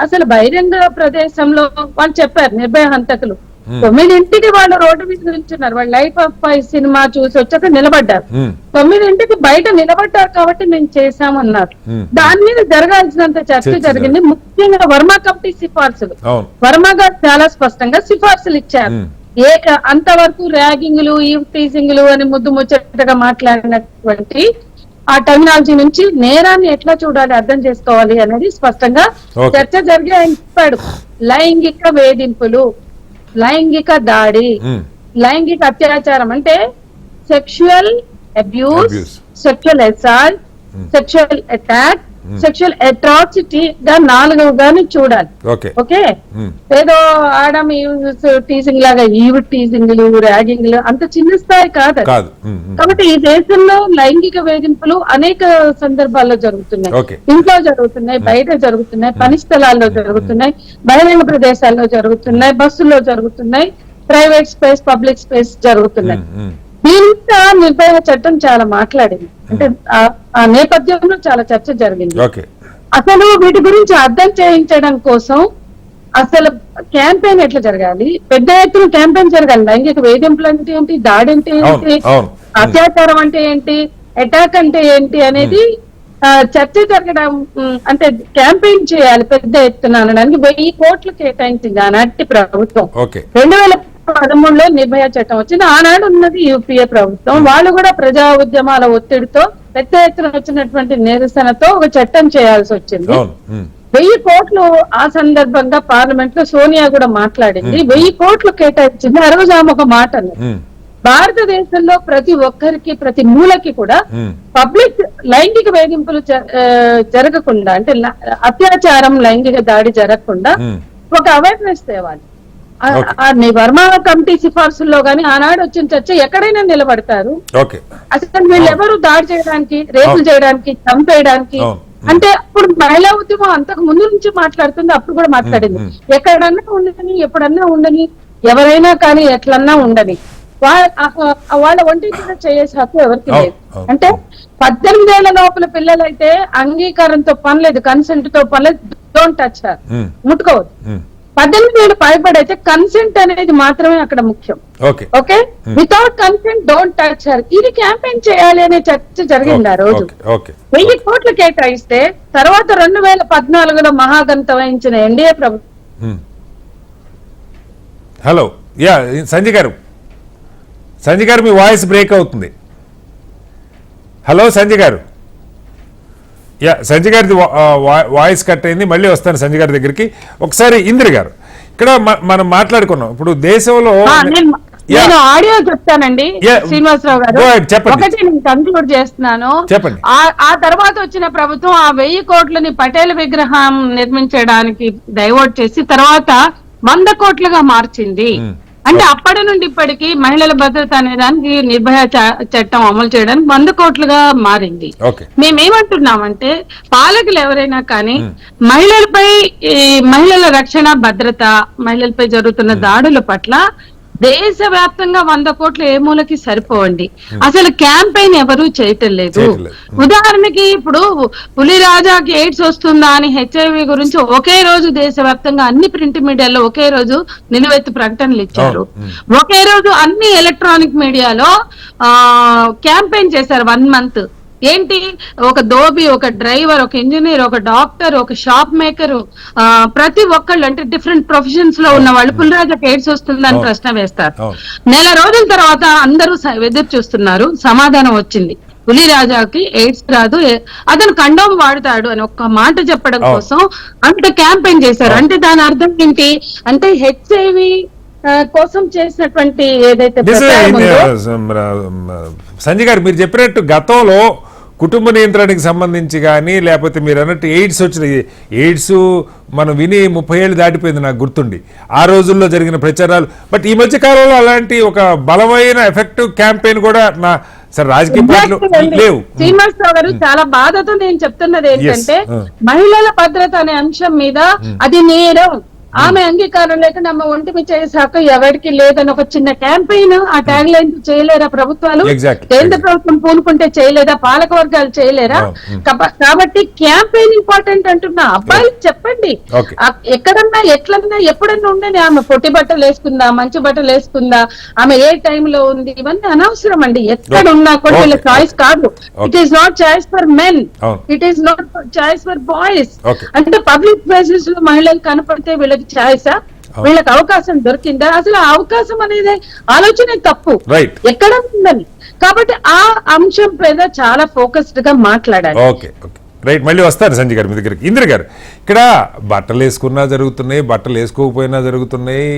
అసలు బహిరంగ ప్రదేశంలో వాళ్ళు చెప్పారు, నిర్భయ హంతకులు 9 వాళ్ళు రోడ్డు మీద నిల్చున్నారు. వాళ్ళు లైఫ్ ఆఫ్ పై సినిమా చూసి వచ్చాక నిలబడ్డారు. 9 బయట నిలబడ్డారు కాబట్టి మేము చేశామన్నారు. దాని మీద జరగాల్సినంత చర్చ జరిగింది. ముఖ్యంగా వర్మ కమిటీ సిఫార్సులు, వర్మ గారు చాలా స్పష్టంగా సిఫార్సులు ఇచ్చారు. అంతవరకు ర్యాగింగ్లు, ఈవ్ టీజింగ్లు అని ముద్దు ముచ్చటగా మాట్లాడినటువంటి ఆ టెక్నాలజీ నుంచి నేరాన్ని ఎట్లా చూడాలి, అర్థం చేసుకోవాలి అనేది స్పష్టంగా Okay. చర్చ జరిగి ఆయన చెప్పాడు. లైంగిక వేధింపులు, లైంగిక దాడి, లైంగిక అత్యాచారం అంటే sexual abuse, Abuse. Sexual assault, sexual attack, sexual atrocity గా 4గాని చూడాలి. ఓకే ఓకే, ఏదో ఆడమ్ టీజింగ్ లాగా ఈవ్ టీజింగ్లు, ర్యాగింగ్లు అంత చిన్న స్థాయి కాదు అది. కాదు. కాబట్టి ఈ దేశంలో లైంగిక వేధింపులు అనేక సందర్భాల్లో జరుగుతున్నాయి. ఓకే. ఇంట్లో జరుగుతున్నాయి, బయట జరుగుతున్నాయి, పని స్థలాల్లో జరుగుతున్నాయి, బహిరంగ ప్రదేశాల్లో జరుగుతున్నాయి, బస్సుల్లో జరుగుతున్నాయి, ప్రైవేట్ స్పేస్, పబ్లిక్ స్పేస్ జరుగుతున్నాయి. దీంతో నిర్భయ చట్టం చాలా మాట్లాడింది. అంటే ఆ నేపథ్యంలో చాలా చర్చ జరిగింది. ఓకే. అసలు వీటి గురించి అర్థం చేయించడం కోసం అసలు క్యాంపెయిన్ ఎట్లా జరగాలి, పెద్ద ఎత్తున క్యాంపెయిన్ జరగాలి. లైంగిక వేధింపులు అంటే ఏంటి, దాడి అంటే ఏంటి, అవును. అత్యాచారం అంటే ఏంటి, అటాక్ అంటే ఏంటి అనేది చర్చ జరగడం, అంటే క్యాంపెయిన్ చేయాలి పెద్ద ఎత్తున అనడానికి 1000 కోట్లు కేటాయించింది ఆనాటి ప్రభుత్వం. ఓకే. 2013లో నిర్భయ చట్టం వచ్చింది. ఆనాడు ఉన్నది యూపీఏ ప్రభుత్వం. వాళ్ళు కూడా ప్రజా ఉద్యమాల ఒత్తిడితో పెద్ద ఎత్తున వచ్చినటువంటి నిరసనతో ఒక చట్టం చేయాల్సి వచ్చింది. 1000 కోట్లు ఆ సందర్భంగా పార్లమెంట్ లో సోనియా కూడా మాట్లాడింది. 1000 కోట్లు కేటాయించింది. ఆ రోజు ఆమె ఒక మాట అన్నది, భారతదేశంలో ప్రతి ఒక్కరికి, ప్రతి మూలకి కూడా పబ్లిక్ లైంగిక వేధింపులు జరగకుండా, అంటే అత్యాచారం, లైంగిక దాడి జరగకుండా ఒక అవేర్నెస్ తేవాలి. వర్మ కమిటీ సిఫార్సుల్లో గానీ ఆనాడు వచ్చిన చర్చ ఎక్కడైనా నిలబడతారు. అసలు వీళ్ళెవరు దాడి చేయడానికి, రేపులు చేయడానికి, చంపేయడానికి అంటే అప్పుడు మహిళా ఉద్యమం అంతకు ముందు నుంచి మాట్లాడుతుంది, అప్పుడు కూడా మాట్లాడింది. ఎక్కడన్నా ఉండని, ఎప్పుడన్నా ఉండని, ఎవరైనా కానీ ఎట్లన్నా ఉండని, వాళ్ళ ఒంటి మీద చేసే హక్కు ఎవరికి లేదు. అంటే 18 ఏళ్ల లోపల పిల్లలైతే అంగీకారంతో పనిలేదు, కన్సెంట్ తో పనిలేదు, డోంట్ టచ్ హర్, ముట్టుకోవద్దు. 18 ఏళ్ళు పైబడైతే కన్సెంట్ అనేది మాత్రమే అక్కడ ముఖ్యం. Okay, without consent don't touch her. ఇది క్యాంపెయిన్ చేయాలి అనే చర్చ జరిగింది ఆ రోజు. 1000 కోట్లు కేటాయిస్తే తర్వాత 2014లో మహాగంత వహించిన ఎన్డీఏ ప్రభుత్వం. హలో, యా సంజయ్ గారు, సంజయ్ గారు మీ వాయిస్ బ్రేక్ అవుతుంది. హలో సంజయ్ గారు. యా, సంజయ్ గారిది వాయిస్ కట్ అయింది, మళ్ళీ వస్తాను సంజయ్ గారి దగ్గరికి. ఒకసారి ఇందిర గారు, ఇక్కడ మనం మాట్లాడుకున్నాం ఇప్పుడు దేశంలో. నేను ఆడియో చెప్తానండి శ్రీనివాసరావు గారు, చెప్పండి. ఒకటి నేను కన్క్లూడ్ చేస్తున్నాను. చెప్పండి. ఆ తర్వాత వచ్చిన ప్రభుత్వం ఆ 1000 కోట్లని పటేల్ విగ్రహం నిర్మించడానికి డైవర్ట్ చేసి తర్వాత 100 కోట్లుగా మార్చింది. అంటే అప్పటి నుండి ఇప్పటికి మహిళల భద్రత అనే దానికి నిర్భయ చట్టం అమలు చేయడానికి 100 కోట్లుగా మారింది. మేమేమంటున్నామంటే పాలకులు ఎవరైనా కానీ మహిళలపై, మహిళల రక్షణ, భద్రత, మహిళలపై జరుగుతున్న దాడుల పట్ల దేశవ్యాప్తంగా 100 కోట్లు ఏ మూలకి సరిపోవండి. అసలు క్యాంపెయిన్ ఎవరు చేయటం లేదు. ఉదాహరణకి ఇప్పుడు పులిరాజాకి ఎయిడ్స్ వస్తుందా అని HIV గురించి ఒకే రోజు దేశవ్యాప్తంగా అన్ని ప్రింట్ మీడియాలో ఒకే రోజు నిలువెత్తు ప్రకటనలు ఇచ్చారు. ఒకే రోజు అన్ని ఎలక్ట్రానిక్ మీడియాలో క్యాంపెయిన్ చేశారు 1 మంత్. ఏంటి, ఒక దోబి, ఒక డ్రైవర్, ఒక ఇంజనీర్, ఒక డాక్టర్, ఒక షాప్ మేకర్, ప్రతి ఒక్కళ్ళు అంటే డిఫరెంట్ ప్రొఫెషన్స్ లో ఉన్న వాళ్ళు పులిరాజాకి ఎయిడ్స్ వస్తుందని ప్రశ్న వేస్తారు. నెల రోజుల తర్వాత అందరూ ఎదురు చూస్తున్నారు, సమాధానం వచ్చింది. పులిరాజాకి ఎయిడ్స్ రాదు, అతను కండోమ్ వాడతాడు అని ఒక్క మాట చెప్పడం కోసం అంత క్యాంపెయిన్ చేశారు. అంటే దాని అర్థం ఏంటి అంటే HIV కోసం చేసినటువంటి ఏదైతే సంజయ్ గారు మీరు చెప్పినట్టు గతంలో కుటుంబ నియంత్రణకి సంబంధించి కానీ, లేకపోతే మీరు అన్నట్టు ఎయిడ్స్ వచ్చిన, ఎయిడ్స్ మనం విని 30 ఏళ్ళు దాటిపోయింది నాకు గుర్తుండి, ఆ రోజుల్లో జరిగిన ప్రచారాలు. బట్ ఈ మధ్య కాలంలో అలాంటి ఒక బలమైన ఎఫెక్టివ్ క్యాంపెయిన్ కూడా రాజకీయ పార్టీలు లేవు. శ్రీనివాసరావు గారు, చాలా బాధతో నేను చెప్తున్నది ఏంటంటే మహిళల భద్రత అనే అంశం మీద అది నేరం, ఆమె అంగీకారం లేకుండా ఆమె ఒంటి మీద చేసే హక్కు ఎవరికి లేదని ఒక చిన్న క్యాంపెయిన్, ఆ ట్యాగ్ లైన్ చేయలేరా ప్రభుత్వాలు? కేంద్ర ప్రభుత్వం పూనుకుంటే చేయలేదా? పాలక వర్గాలు చేయలేరా? కాబట్టి క్యాంపెయిన్ ఇంపార్టెంట్ అంటున్నా. అబ్బాయిలు చెప్పండి, ఎక్కడన్నా, ఎట్లన్నా, ఎప్పుడన్నా ఉండని, ఆమె పొట్టి బట్టలు వేసుకుందా, మంచి బట్టలు వేసుకుందా, ఆమె ఏ టైంలో ఉంది, ఇవన్నీ అనవసరం అండి. ఎక్కడ ఉన్నా కూడా వీళ్ళ చాయిస్ కాదు. It is not choice for men, it is not choice for boys. అంటే పబ్లిక్ ప్లేసెస్ లో మహిళలు కనపడితే వీళ్ళకి చాయిసా? వీళ్ళకి అవకాశం దొరికిందా? అసలు ఆ అవకాశం అనేది ఆలోచన తప్పు. ఎక్కడ ఉందని కాబట్టి ఆ అంశం మీద చాలా ఫోకస్డ్ గా మాట్లాడాలి. ఓకే ఓకే రైట్, మళ్ళీ వస్తారు సంజయ్ గారు మీ దగ్గరికి. ఇందిర గారు, ఇక్కడ బట్టలు వేసుకున్నా జరుగుతున్నాయి, బట్టలు వేసుకోకపోయినా జరుగుతున్నాయి,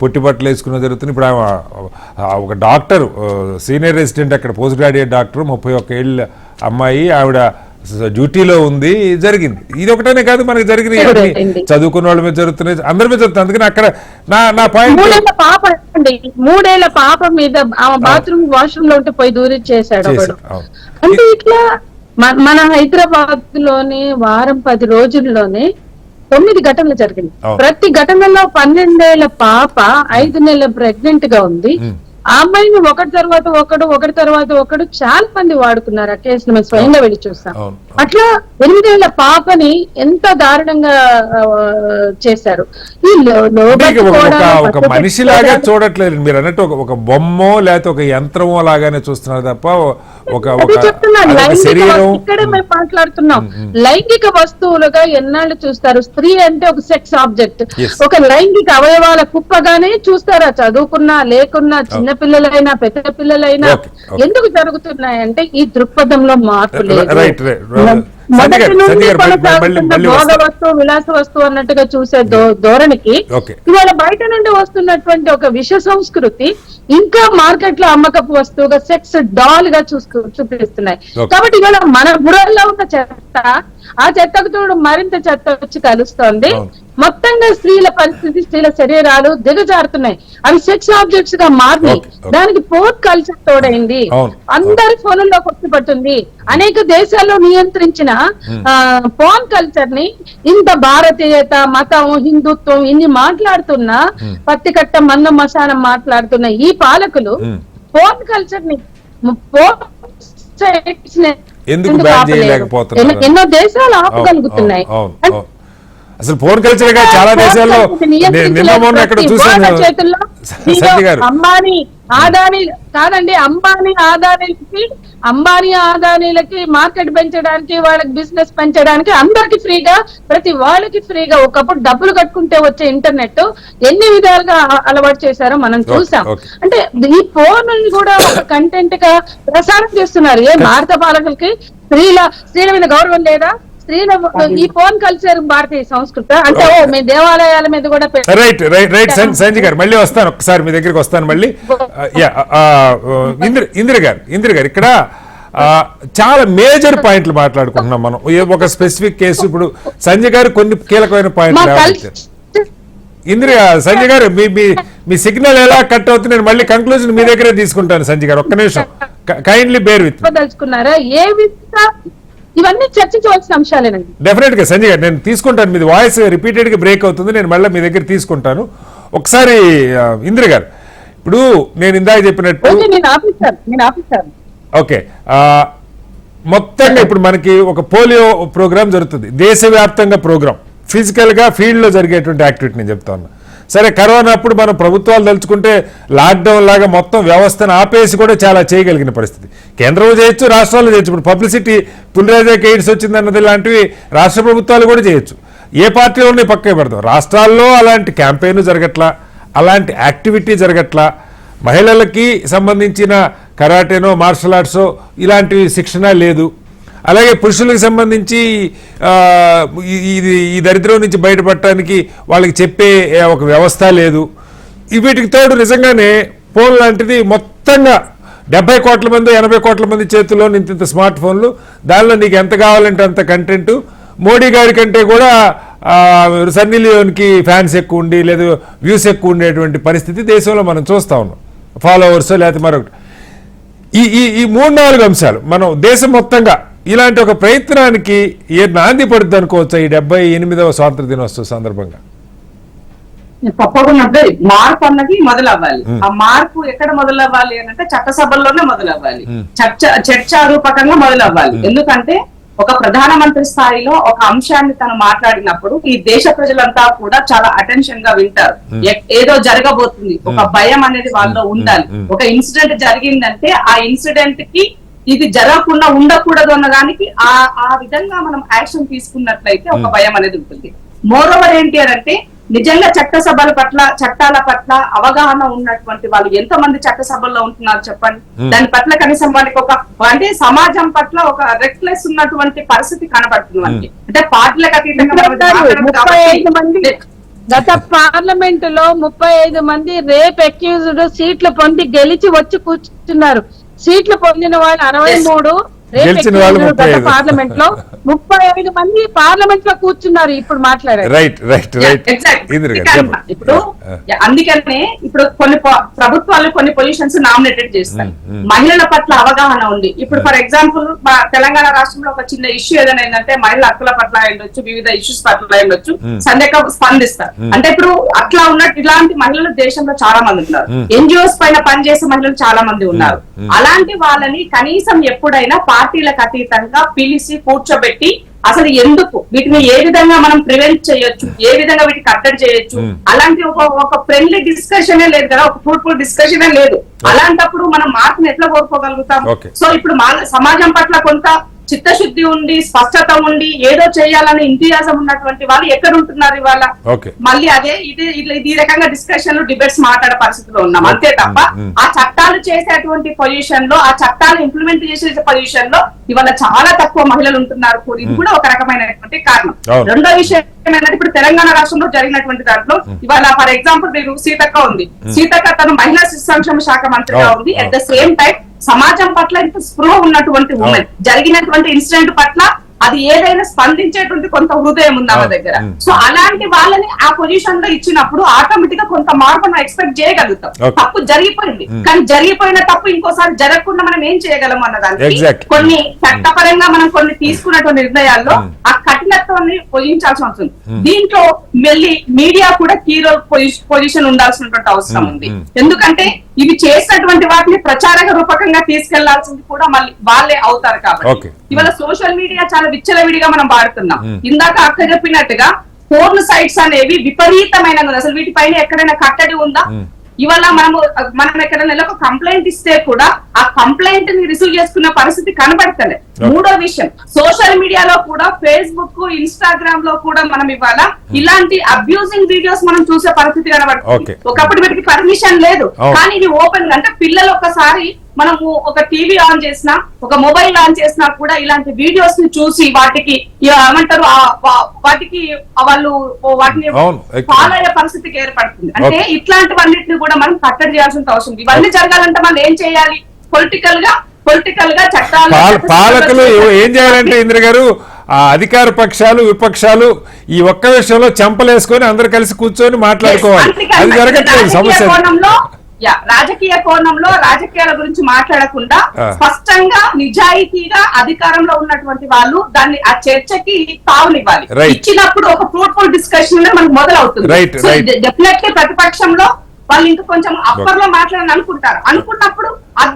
పొట్టి బట్టలు వేసుకున్నా జరుగుతున్నాయి. ఇప్పుడు ఒక డాక్టర్, సీనియర్ రెసిడెంట్ అక్కడ పోస్ట్ గ్రాడ్యుయేట్ డాక్టర్, 31 ఏళ్ళ అమ్మాయి, ఆవిడ డ్యూటీలో ఉంది, జరిగింది. ఇది ఒకటనే కాదు మనకి జరిగినాయి, చదువుకున్న వాళ్ళ మీద జరుగుతున్నాయి, అందరి మీద జరుగుతుంది. అందుకని అక్కడ నా పాయింట్, 3 ఏళ్ల పాప మీద బాత్రూమ్ వాష్రూమ్ లో ఉంటే పోయి దూరి చేశాడు. అంటే ఇట్లా మన హైదరాబాద్ లోని వారం 10 రోజుల్లోనే 9 ఘటనలు జరిగింది. ప్రతి ఘటనలో 12 ఏళ్ల పాప 5 నెలల ప్రెగ్నెంట్ గా ఉంది. ఆ అమ్మాయిని ఒకటి తర్వాత ఒకడు చాలా మంది వాడుకున్నారు. ఆ కేసును మేము స్వయంగా వెళ్ళి చూస్తాం. అట్లా 8 ఏళ్ల పాపని ఎంత దారుణంగా చేశారు. ఈ ఒక మనిషిలాగా చూడట్లేదు మీరు అన్నట్టు, ఒక బొమ్మో లేకపోతే ఒక యంత్రమో లాగానే చూస్తున్నారు తప్ప ఇక్కడే మేము మాట్లాడుతున్నాం. లైంగిక వస్తువులుగా ఎన్నాళ్ళు చూస్తారు? స్త్రీ అంటే ఒక సెక్స్ ఆబ్జెక్ట్, ఒక లైంగిక అవయవాల కుప్పగానే చూస్తారా? చదువుకున్నా లేకున్నా, చిన్న పిల్లలైనా పెద్ద పిల్లలైనా. ఎందుకు జరుగుతున్నాయంటే ఈ దృక్పథంలో మార్పు లేదు. మొదటి నుండి కొనసాగుతున్న భోగ వస్తువు, విలాస వస్తువు అన్నట్టుగా చూసే ధోరణికి ఇవాళ బయట నుండి వస్తున్నటువంటి ఒక విష సంస్కృతి ఇంకా మార్కెట్ లో అమ్మకపు వస్తువుగా, సెక్స్ డాల్ గా చూపిస్తున్నాయి. కాబట్టి ఇవాళ మన బుర్రల్లో ఉన్న చెత్త, ఆ చెత్తకు తోడు మరింత చెత్త వచ్చి కలుస్తోంది. మొత్తంగా స్త్రీల పరిస్థితి, స్త్రీల శరీరాలు దిగజారుతున్నాయి. అవి సెక్స్ ఆబ్జెక్ట్స్ గా మారినాయి. దానికి పోర్న్ కల్చర్ తోడైంది, అందరి ఫోన్లలో కొట్టుపడుతుంది. అనేక దేశాల్లో నియంత్రించిన పోర్న్ కల్చర్ ని ఇంత భారతీయత, మతం, హిందుత్వం ఇన్ని మాట్లాడుతున్నా, పత్తి కట్ట మంద మశానం మాట్లాడుతున్న ఈ పాలకులు పోర్న్ కల్చర్ ని ఎన్నో దేశాలు ఆపగలుగుతున్నాయి. అసలు పోర్న్ కల్చర్ గా చాలా దేశాల్లో నిన్న మొన్న ఎక్కడ చూసాను. అంబానీ ఆదానీ కాదండి, అంబానీ ఆదానీలకి మార్కెట్ పెంచడానికి, వాళ్ళకి బిజినెస్ పెంచడానికి అందరికి ఫ్రీగా, ప్రతి వాళ్ళకి ఫ్రీగా ఒకప్పుడు డబ్బులు కట్టుకుంటే వచ్చే ఇంటర్నెట్ ఎన్ని విధాలుగా అలవాటు చేశారో మనం చూసాం. అంటే ఈ ఫోన్ కూడా ఒక కంటెంట్ గా ప్రసారం చేస్తున్నారు. ఏ భారత పాలకులకి స్త్రీల మీద గౌరవం లేదా? స్త్రీల ఈ ఫోన్ కల్చర్ భారతీయ సంస్కృతి అంటే మీ దేవాలయాల మీద కూడా. రైట్ రైట్ రైట్ సంజయ్ గారు, మళ్ళీ వస్తాను, ఒకసారి మీ దగ్గరికి వస్తాను మళ్ళీ. ఇందిర గారు, ఇక్కడ చాలా మేజర్ పాయింట్లు మాట్లాడుకుంటున్నాం మనం. ఒక స్పెసిఫిక్ కేసు, ఇప్పుడు సంజయ్ గారు కొన్ని కీలకమైన పాయింట్లు. సంజయ్ గారు, మీ సిగ్నల్ ఎలా కట్ అవుతుంది? నేను మళ్ళీ కంక్లూజన్ మీ దగ్గరే తీసుకుంటాను. సంజయ్ గారు, ఒక్క నిమిషం, కైండ్లీ బేర్ విత్. దలుచుకున్నారా ఏ విధంగా? ఇవన్నీ చర్చించవలసిన అంశాలేనండి. డెఫినెట్ గా సంజయ్ గారు, నేను తీసుకుంటాను. మీది వాయిస్ రిపీటెడ్ గా బ్రేక్ అవుతుంది, నేను మళ్ళీ మీ దగ్గర తీసుకుంటాను. ఒకసారి ఇందిర గారు, ఇప్పుడు నేను ఇందాక చెప్పినట్టు ఓకే, మొత్తంగా ఇప్పుడు మనకి ఒక పోలియో ప్రోగ్రామ్ జరుగుతుంది, దేశవ్యాప్తంగా ప్రోగ్రామ్, ఫిజికల్ గా ఫీల్డ్ లో జరిగేటువంటి యాక్టివిటీ నేను చెప్తా ఉన్నా. సరే, కరోనా అప్పుడు మనం ప్రభుత్వాలు తలుచుకుంటే లాక్డౌన్ లాగా మొత్తం వ్యవస్థను ఆపేసి కూడా చాలా చేయగలిగిన పరిస్థితి. కేంద్రం చేయొచ్చు, రాష్ట్రాలు చేయొచ్చు. ఇప్పుడు పబ్లిసిటీ, పులిరాజాకి ఎయిడ్స్ వచ్చిందన్నది లాంటివి రాష్ట్ర ప్రభుత్వాలు కూడా చేయొచ్చు. ఏ పార్టీలో ఉన్నాయి పక్కే పెడతాం. రాష్ట్రాల్లో అలాంటి క్యాంపెయిన్ జరగట్లా, అలాంటి యాక్టివిటీ జరగట్లా. మహిళలకి సంబంధించిన కరాటేనో మార్షల్ ఆర్ట్సో ఇలాంటివి శిక్షణ లేదు. అలాగే పురుషులకు సంబంధించి ఈ దరిద్రం నుంచి బయటపడటానికి వాళ్ళకి చెప్పే ఒక వ్యవస్థ లేదు. వీటికి తోడు నిజంగానే ఫోన్ లాంటిది మొత్తంగా 70 కోట్ల మంది 80 కోట్ల మంది చేతుల్లో ఇంత స్మార్ట్ ఫోన్లు, దానిలో నీకు ఎంత కావాలంటే అంత కంటెంట్. మోడీ గారి కంటే కూడా సన్నీ లియోన్కి ఫ్యాన్స్ ఎక్కువ ఉండి, లేదా వ్యూస్ ఎక్కువ ఉండేటువంటి పరిస్థితి దేశంలో మనం చూస్తా ఉన్నాం. ఫాలోవర్స్ లేకపోతే మరొకటి. ఈ 3-4 అంశాలు మనం దేశం మొత్తంగా ఇలాంటి ఒక ప్రయత్నానికి నాంది పడుతుంది అనుకోవచ్చా ఈ 78వ స్వాతంత్ర దినోత్సవ సందర్భంగా? తప్పకుండా మార్పు అన్నది మొదలవ్వాలి. ఆ మార్పు ఎక్కడ మొదలవ్వాలి అని అంటే చట్టసభల్లోనే మొదలవ్వాలి, చర్చారూపకంగా మొదలవ్వాలి. ఎందుకంటే ఒక ప్రధానమంత్రి స్థాయిలో ఒక అంశాన్ని తను మాట్లాడినప్పుడు ఈ దేశ ప్రజలంతా కూడా చాలా అటెన్షన్ గా వింటారు. ఏదో జరగబోతుంది, ఒక భయం అనేది వాళ్ళలో ఉండాలి. ఒక ఇన్సిడెంట్ జరిగిందంటే ఆ ఇన్సిడెంట్ కి ఇది జరగకుండా ఉండకూడదు అన్నదానికి ఆ విధంగా మనం యాక్షన్ తీసుకున్నట్లయితే ఒక భయం అనేది ఉంటుంది. మోరోవర్ ఏంటి అని అంటే నిజంగా చట్టసభల పట్ల చట్టాల పట్ల అవగాహన ఉన్నటువంటి వాళ్ళు ఎంతమంది చట్టసభల్లో ఉంటున్నారు చెప్పండి. దాని పట్ల కనీసం వాళ్ళకి ఒక అంటే సమాజం పట్ల ఒక రెక్లెస్ ఉన్నటువంటి పరిస్థితి కనబడుతుంది మనకి. అంటే పార్టీలకు అతీతంగా మనం మాట్లాడడం కాబట్టి గత పార్లమెంట్ లో 35 మంది రేప్ అక్యూజ్డ్ సీట్లు పొంది గెలిచి వచ్చి కూర్చున్నారు. సీట్లు పొందిన వాళ్ళు 63, గెలిచిన వాళ్ళు 35. పార్లమెంట్ లో 35 మంది పార్లమెంట్ లో కూర్చున్నారు. ఇప్పుడు మాట్లాడారు. Right right right. ఇప్పుడు అందుకనే ఇప్పుడు కొన్ని ప్రభుత్వాలు కొన్ని పొజిషన్స్ నామినేటెడ్ చేస్తారు. మహిళల పట్ల అవగాహన ఉంది. ఇప్పుడు ఫర్ ఎగ్జాంపుల్ తెలంగాణ రాష్ట్రంలో ఒక చిన్న ఇష్యూ ఏదైనా ఏంటంటే మహిళల హక్కుల పట్ల ఉండొచ్చు, వివిధ ఇష్యూస్ పట్ల ఉండొచ్చు, సందేహ స్పందిస్తారు. అంటే ఇప్పుడు అట్లా ఉన్నట్టు ఇలాంటి మహిళలు దేశంలో చాలా మంది ఉన్నారు. ఎన్జిఓస్ పైన పనిచేసే మహిళలు చాలా మంది ఉన్నారు. అలాంటి వాళ్ళని కనీసం ఎప్పుడైనా పార్టీలకు అతీతంగా పిలిచి కూర్చోబెట్టి అసలు ఎందుకు వీటిని ఏ విధంగా మనం ప్రివెంట్ చేయొచ్చు, ఏ విధంగా వీటిని కట్టడి చేయొచ్చు, అలాంటి ఒక ఫ్రెండ్లీ డిస్కషనే లేదు కదా, ఒక ఫ్రూట్ఫుల్ డిస్కషనే లేదు. అలాంటప్పుడు మనం మార్పుని ఎట్లా కోరుకోగలుగుతాం? సో ఇప్పుడు సమాజం పట్ల కొంత చిత్తశుద్ధి ఉండి స్పష్టత ఉండి ఏదో చేయాలని ఇంతియాజం ఉన్నటువంటి వాళ్ళు ఎక్కడ ఉంటున్నారు ఇవాళ? మళ్ళీ అదే ఈ రకంగా డిస్కషన్లు డిబేట్స్ మాట్లాడే పరిస్థితిలో ఉన్నాం. అంతే తప్ప ఆ చట్టాలు చేసేటువంటి పొజిషన్ లో, ఆ చట్టాలు ఇంప్లిమెంట్ చేసే పొజిషన్ లో ఇవాళ చాలా తక్కువ మహిళలు ఉంటున్నారు. ఇది కూడా ఒక రకమైనటువంటి కారణం. రెండో విషయం ఏంటంటే ఇప్పుడు తెలంగాణ రాష్ట్రంలో జరిగినటువంటి దాంట్లో ఇవాళ ఫర్ ఎగ్జాంపుల్ మీరు సీతక్క ఉంది. సీతక్క తను మహిళా శిశు సంక్షేమ శాఖ మంత్రిగా ఉంది. అట్ ద సేమ్ టైం సమాజం పట్ల ఇంత స్పృహ ఉన్నటువంటి ఉమెన్ జరిగినటువంటి ఇన్సిడెంట్ పట్ల అది ఏదైనా స్పందించేటువంటి కొంత హృదయం ఉంది ఆమె దగ్గర. సో అలాంటి వాళ్ళని ఆ పొజిషన్ లో ఇచ్చినప్పుడు ఆటోమేటిక్ గా కొంత మార్పు మనం ఎక్స్పెక్ట్ చేయగలుగుతాం. తప్పు జరిగిపోయింది, కానీ జరిగిపోయిన తప్పు ఇంకోసారి జరగకుండా మనం ఏం చేయగలం అన్నదానికి కొన్ని చట్టపరంగా మనం కొన్ని తీసుకున్నటువంటి నిర్ణయాల్లో ఆ కఠినత్వాన్ని పొజించాల్సిన అవసరం. దీంట్లో మళ్ళీ మీడియా కూడా కీ రోల్ పొజిషన్ ఉండాల్సినటువంటి అవసరం ఉంది. ఎందుకంటే ఇవి చేసినటువంటి వాటిని ప్రచారక రూపకంగా తీసుకెళ్లాల్సింది కూడా మళ్ళీ వాళ్ళే అవుతారు. కాబట్టి ఇవాళ సోషల్ మీడియా చాలా విచ్చలవిడిగా మనం వాడుతున్నాం. ఇందాక అక్క చెప్పినట్టుగా పోర్న్ సైట్స్ అనేవి విపరీతమైన, అసలు వీటిపైన ఎక్కడైనా కట్టడి ఉందా? ఇవాళ మనం ఎక్కడైనా ఒక కంప్లైంట్ ఇస్తే కూడా ఆ కంప్లైంట్ ని రిసీవ్ చేసుకున్న పరిస్థితి కనబడతలే. మూడో విషయం, సోషల్ మీడియాలో కూడా ఫేస్బుక్, ఇన్స్టాగ్రామ్ లో కూడా మనం ఇవాళ ఇలాంటి అబ్యూజింగ్ వీడియోస్ మనం చూసే పరిస్థితి కనబడుతుంది. ఒకప్పుడు వీటికి పర్మిషన్ లేదు, కానీ ఇది ఓపెన్. అంటే పిల్లలు ఒకసారి మనము ఒక టీవీ ఆన్ చేసినా, ఒక మొబైల్ ఆన్ చేసినా కూడా ఇలాంటి వీడియోస్ ని చూసి వాటికి ఏమంటారు, వాటికి వాళ్ళు వాటిని ఫాలో అయ్యే పరిస్థితికి ఏర్పడుతుంది. అంటే ఇట్లాంటివన్నిటిని కూడా మనం కట్టడి చేయాల్సిన అవసరం. ఇవన్నీ జరగాలంటే మనం ఏం చేయాలి? పొలిటికల్ గా చట్టాలు పాలకులు ఏం చేయాలంటే ఇంద్ర గారు, ఆ అధికార పక్షాలు విపక్షాలు ఈ ఒక్క విషయంలో చెంపలేసుకొని అందరు కలిసి కూర్చొని మాట్లాడుకోవాలి. అది జరగట్లేదు సమస్య. రాజకీయ కోణంలో రాజకీయాల గురించి మాట్లాడకుండా స్పష్టంగా నిజాయితీగా అధికారంలో ఉన్నటువంటి వాళ్ళు దాన్ని ఆ చర్చకి తావునివ్వాలి. ఇచ్చినప్పుడు ఒక ఫ్రూట్ఫుల్ డిస్కషన్ మనకు మొదలవుతుంది. డెఫినెట్లీ ప్రతిపక్షంలో వాళ్ళు ఇంకా కొంచెం అప్పర్ లో మాట్లాడాలని అనుకున్నప్పుడు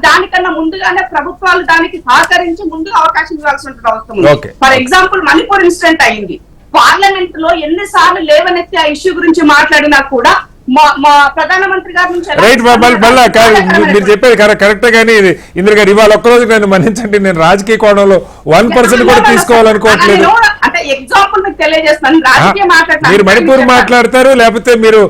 దానికన్నా ముందుగానే ప్రభుత్వాలు దానికి సహకరించి ముందుగా అవకాశం ఇవ్వాల్సిన అవసరం ఉంది. ఫర్ ఎగ్జాంపుల్ మణిపూర్ ఇన్సిడెంట్ అయింది. పార్లమెంట్ లో ఎన్నిసార్లు లేవనెత్తి ఆ ఇష్యూ గురించి మాట్లాడినా కూడా మా ప్రధానమంత్రి గారి నుంచి మీరు చెప్పేది కరెక్ట్. కానీ ఇంద్ర గారు ఇవాళ ఒక్కరోజు నన్ను మన్నించండి, నేను రాజకీయ కోణంలో 1% కూడా తీసుకోవాలనుకోవట్లేదు. అంటే ఎగ్జాంపుల్ మీకు తెలియజేస్తాను. రాజకీయ మీరు మణిపూర్ మాట్లాడతారు, లేకపోతే మీరు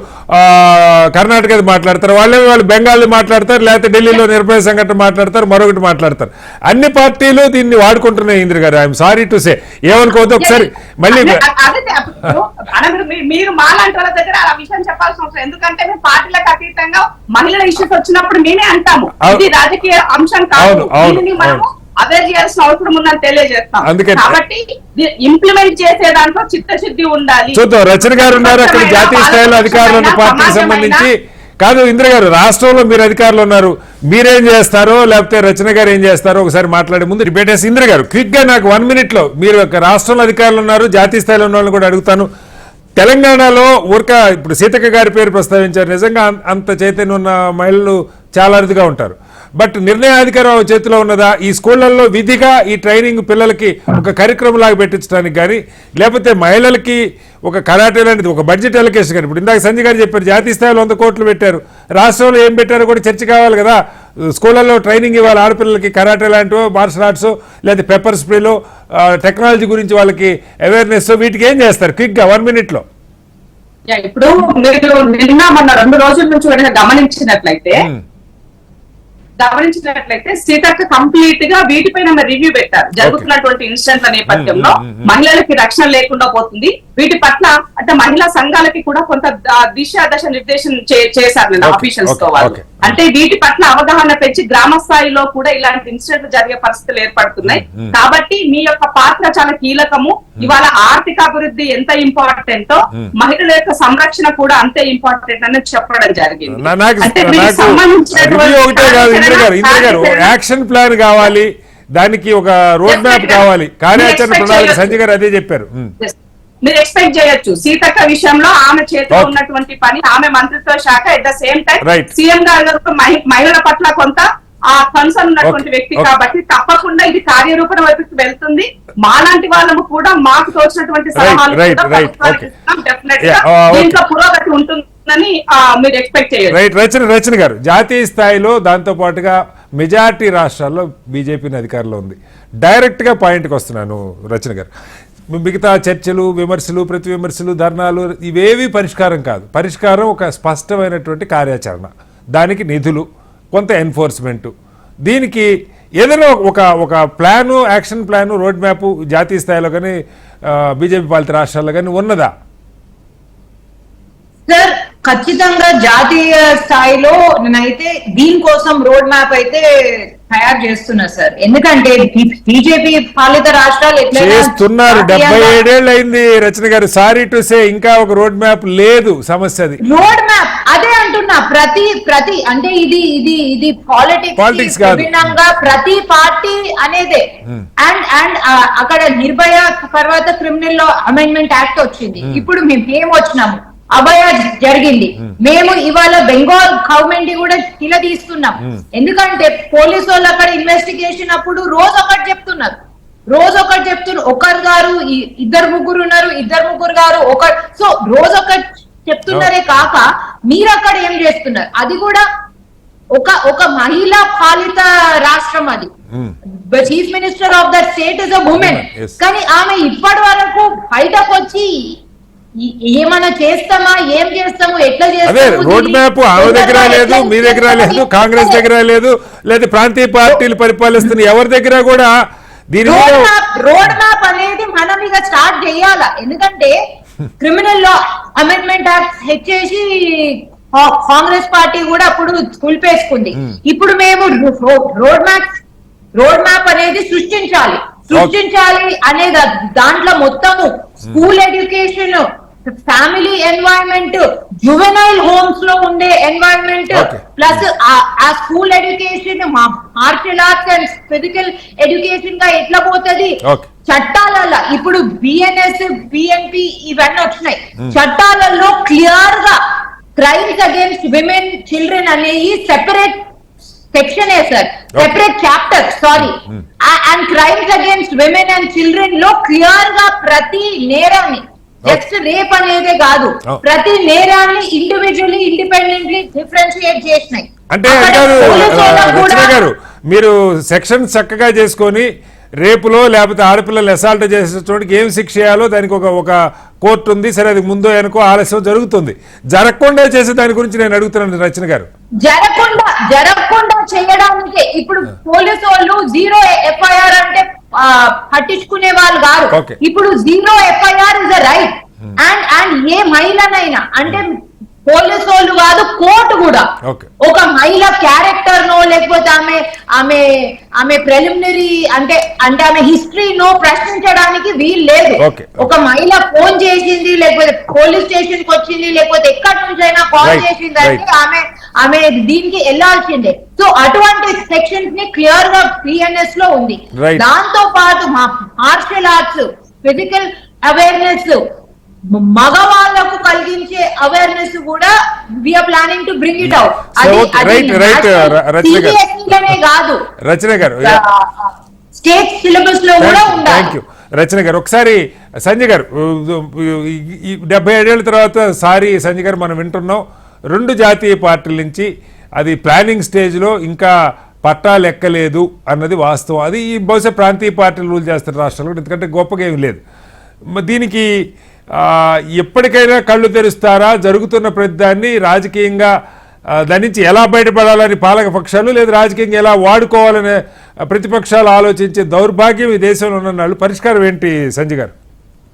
కర్ణాటక మాట్లాడతారు, వాళ్ళు బెంగాల్ మాట్లాడతారు, లేకపోతే ఢిల్లీలో నిర్భయ సంఘటన మాట్లాడతారు, మరొకటి మాట్లాడతారు. అన్ని పార్టీలు దీన్ని వాడుకుంటున్నాయి. ఇంద్ర గారు ఐఎమ్ సారీ టు సే, ఏమనుకోవద్దు. ఒకసారి మళ్ళీ మీరు మాలాంటి వాళ్ళ దగ్గర ఆ విషయం చెప్పాల్సిన అవసరం. ఎందుకంటే మేము పార్టీలకు అతీతంగా మహిళల ఇష్యూస్ వచ్చినప్పుడు మేమే అంటాము ఇది రాజకీయ అంశం కాదు, దీనిని మనము అవేర్ చేయాల్సిన అవసరం ఉందని తెలియజేస్తాం. కాబట్టి ఇంప్లిమెంట్ చేసే దాంట్లో చిత్తశుద్ధి ఉండాలి. చూద్దాం. రచన గారు ఉన్నారు అక్కడ జాతీయ స్థాయిలో అధికారులు ఉన్న పార్టీకి సంబంధించి. కాదు ఇంద్ర గారు, రాష్ట్రంలో మీరు అధికారులు ఉన్నారు, మీరేం చేస్తారో లేకపోతే రచన గారు ఏం చేస్తారో ఒకసారి మాట్లాడే ముందు రిపీటేసి ఇంద్ర గారు క్విక్ గా నాకు 1 minute లో, మీరు రాష్ట్రంలో అధికారులు ఉన్నారు, జాతీయ స్థాయిలో ఉన్న వాళ్ళని కూడా అడుగుతాను. తెలంగాణలో ఇప్పుడు సీతక్క గారి పేరు ప్రస్తావించారు. నిజంగా అంత చైతన్యం ఉన్న మహిళలు చాలా అరుదుగా ఉంటారు. బట్ నిర్ణయాధికారం చేతిలో ఉన్నదా? ఈ స్కూళ్లలో విధిగా ఈ ట్రైనింగ్ పిల్లలకి ఒక కార్యక్రమం లాగా పెట్టించడానికి కానీ, లేకపోతే మహిళలకి ఒక కరాటే లాంటిది ఒక బడ్జెట్ అలొకేషన్ కానీ. ఇప్పుడు ఇందాక సంజయ్ గారు చెప్పారు జాతీయ స్థాయిలో 100 కోట్లు పెట్టారు, రాష్ట్రంలో ఏం పెట్టారో కూడా చర్చ కావాలి కదా. స్కూళ్ళల్లో ట్రైనింగ్ ఇవ్వాలి ఆడపిల్లలకి, కరాటే లాంటివో, మార్షల్ ఆర్ట్స్, లేదా పెప్పర్ స్ప్రేలో, టెక్నాలజీ గురించి వాళ్ళకి అవేర్నెస్. వీటికి ఏం చేస్తారు క్విక్ గా 1 minute లో? ఇప్పుడు మీరు నిన్న మొన్న 2 రోజుల నుంచి కనుక గమనించినట్లయితే సీతక్క కంప్లీట్ గా వీటిపైన రివ్యూ పెట్టారు. జరుగుతున్నటువంటి ఇన్సిడెంట్ల నేపథ్యంలో మహిళలకి రక్షణ లేకుండా పోతుంది, వీటి పట్ల అంటే మహిళా సంఘాలకి కూడా కొంత దశ నిర్దేశం చేశారు ఆఫీషియల్స్ తో వాళ్ళు. అంటే వీటి పట్ల అవగాహన పెంచి గ్రామ స్థాయిలో కూడా ఇలాంటి ఇన్సిడెంట్లు జరిగే పరిస్థితులు ఏర్పడుతున్నాయి. కాబట్టి మీ యొక్క పాత్ర చాలా కీలకము. ఇవాళ ఆర్థిక అభివృద్ధి ఎంత ఇంపార్టెంటో మహిళల యొక్క సంరక్షణ కూడా అంతే ఇంపార్టెంట్ అని చెప్పడం జరిగింది. అంటే యాక్షన్ ప్లాన్ కావాలి, దానికి ఒక రోడ్ మ్యాప్ కావాలి, కార్యాచరణ ప్రణాళిక. సంజయ్ గారు అదే చెప్పారు. మీరు ఎక్స్పెక్ట్ చేయొచ్చు సీతక్క విషయంలో ఆమె చేతిలో ఉన్నటువంటి పని, ఆమె మంత్రిత్వ శాఖ at the same time CM గారు మహిళల పట్ల కొంత ఆ కన్సర్న్ ఉన్నటువంటి వ్యక్తి కాబట్టి తప్పకుండా ఇది కార్యరూపణ వైపుకి వెళ్తుంది. మాలాంటి వాళ్ళము కూడా మాకు తోచినటువంటి సలహాలు డెఫినెట్ గా దీంట్లో పురోగతి ఉంటుందని మీరు ఎక్స్పెక్ట్ చేయొచ్చు. రచన గారు, జాతీయ స్థాయిలో దాంతో పాటుగా మెజారిటీ రాష్ట్రాల్లో బీజేపీ అధికారంలో ఉంది. డైరెక్ట్ గా పాయింట్కి వస్తున్నాను రచన గారు. మిగతా చర్చలు, విమర్శలు, ప్రతి విమర్శలు, ధర్నాలు ఇవేవి పరిష్కారం కాదు. పరిష్కారం ఒక స్పష్టమైనటువంటి కార్యాచరణ, దానికి నిధులు, కొంత ఎన్ఫోర్స్మెంట్, దీనికి ఏదైనా ఒక plan, action plan, road map జాతీయ స్థాయిలో కానీ బీజేపీ పాలిత రాష్ట్రాల్లో కానీ ఉన్నదా? సార్ ఖచ్చితంగా జాతీయ స్థాయిలో నేనైతే దీనికోసం రోడ్ మ్యాప్ అయితే తయారు చేస్తున్నా సార్. ఎందుకంటే బీజేపీ పాలిత రాష్ట్రాలు చేస్తున్నారు. 77 ఏళ్ళు అయింది రచన గారు. సారీ టు సే ఇంకా ఒక రోడ్ మ్యాప్ లేదు. సమస్యది రోడ్ మ్యాప్. అదే అంటున్నా, ప్రతి అంటే ఇది పాలిటిక్స్ విభిన్నంగా ప్రతి పార్టీ అనేదే. అండ్ అక్కడ నిర్భయ తర్వాత క్రిమినల్ లా అమెండ్మెంట్ యాక్ట్ వచ్చింది. ఇప్పుడు మేము ఏం వచ్చినాము, అభయ జరిగింది. మేము ఇవాళ బెంగాల్ గవర్నమెంట్ కూడా ఇలా తీస్తున్నాం. ఎందుకంటే పోలీసు వాళ్ళు అక్కడ ఇన్వెస్టిగేషన్ అప్పుడు రోజు ఒకటి చెప్తున్నారు. ఒకరు గారు 2-3 ఉన్నారు, 2-3 గారు ఒకరు. సో రోజు ఒకటి చెప్తున్నారే కాక మీరు అక్కడ ఏం చేస్తున్నారు? అది కూడా ఒక మహిళా పాలిత రాష్ట్రం. అది chief minister of the state is a women. కానీ ఆమె ఇప్పటి వరకు బయటకు వచ్చి ఏమైనా చేస్తామా, ఏం చేస్తాము, ఎట్లా చేస్తాము? రోడ్ మ్యాప్ ఆమె దగ్గర లేదు, మీ దగ్గర లేదు, కాంగ్రెస్ దగ్గర లేదు, లేదా ప్రాంతీయ పార్టీలు పరిపాలిస్తున్న ఎవరి దగ్గర కూడా దీని రోడ్ మ్యాప్ అనేది మనం ఇక స్టార్ట్ చేయాలా. ఎందుకంటే క్రిమినల్ లా అమెండ్మెంట్ యాక్ట్ హెచ్చేసి కాంగ్రెస్ పార్టీ కూడా అప్పుడు కుల్పేసుకుంది. ఇప్పుడు మేము రోడ్ మ్యాప్ అనేది సృష్టించాలి అనేది దాంట్లో మొత్తము school education, family environment, juvenile homes లో ఉండే ఎన్వైరన్మెంట్, ప్లస్ ఆ school education martial arts and physical education గా ఎట్లా పోతుంది. చట్టాలలో ఇప్పుడు బిఎన్ఎస్, బిఎన్పి ఇవన్నీ వచ్చినాయి. చట్టాలలో క్లియర్ గా క్రైమ్స్ అగేన్స్ట్ విమెన్, చిల్డ్రన్ అనేవి separate section sir, separate chapter. Sorry, and crimes against women and children లో క్లియర్ గా ప్రతి నేరాన్ని, జస్ట్ రేప్ అనేదే కాదు, ప్రతి నేరాన్ని ఇండివిజువల్లీ ఇండిపెండెంట్లీ డిఫరెన్షియేట్ చేసినాయి. అంటే గారు మీరు సెక్షన్ చక్కగా చేసుకొని రేపులో లేకపోతే ఆడపిల్లలు అసాల్ట్ చేసేటోడికి ఏం శిక్ష చేయాలో దానికి ఒక కోర్టు ఉంది. సరే, అది ముందో వెనకో ఆలస్యం జరుగుతుంది. జరగకుండా చేసే దాని గురించి నేను అడుగుతున్నాను రచన గారు. జరగకుండా చేయడానికి ఇప్పుడు పోలీసు వాళ్ళు 0 FIR అంటే పట్టించుకునే వాళ్ళు కాదు. ఇప్పుడు 0 FIR is a right. And ఏ మహిళనైనా అంటే పోలీసు వాళ్ళు కాదు, కోర్టు కూడా ఒక మహిళ క్యారెక్టర్ నో లేకపోతే ఆమె ప్రిలిమినరీ అంటే ఆమె హిస్టరీనో ప్రశ్నించడానికి వీలు లేదు. ఒక మహిళ ఫోన్ చేసింది, లేకపోతే పోలీస్ స్టేషన్ కి వచ్చింది, లేకపోతే ఎక్కడి నుంచి అయినా కాల్ చేసింది అంటే ఆమె దీనికి వెళ్లాల్సిందే. సో అటువంటి సెక్షన్స్ ని క్లియర్ గా పిఎన్ఎస్ లో ఉంది. దాంతో పాటు మార్షల్ ఆర్ట్స్, ఫిజికల్ అవేర్నెస్, మగవాళ్లకు కలిగించే అవేర్నెస్ కూడా we are planning to bring it out. కాదు రచన గారు, స్టేట్ సిలబస్ లో కూడా ఉండాలి. రచన గారు, ఒకసారి సంజయ్ గారు, 77 ఏళ్ల తర్వాత సారీ సంజయ్ గారు మనం వింటున్నాం 2 జాతీయ పార్టీల నుంచి అది ప్లానింగ్ స్టేజ్ లో ఇంకా పట్టాలు ఎక్కలేదు అన్నది వాస్తవం. అది బహుశా ప్రాంతీయ పార్టీలు రూల్ చేస్తున్న రాష్ట్రాల్లో, ఎందుకంటే గొప్పగా ఏమి లేదు. దీనికి ఎప్పటికైనా కళ్ళు తెరుస్తారా? జరుగుతున్న ప్రతిదాన్ని రాజకీయంగా దాని నుంచి ఎలా బయటపడాలని పాలక పక్షాలు, లేదా రాజకీయంగా ఎలా వాడుకోవాలనే ప్రతిపక్షాలు ఆలోచించే దౌర్భాగ్యం ఈ దేశంలో ఉన్న పరిష్కారం ఏంటి సంజయ్ గారు?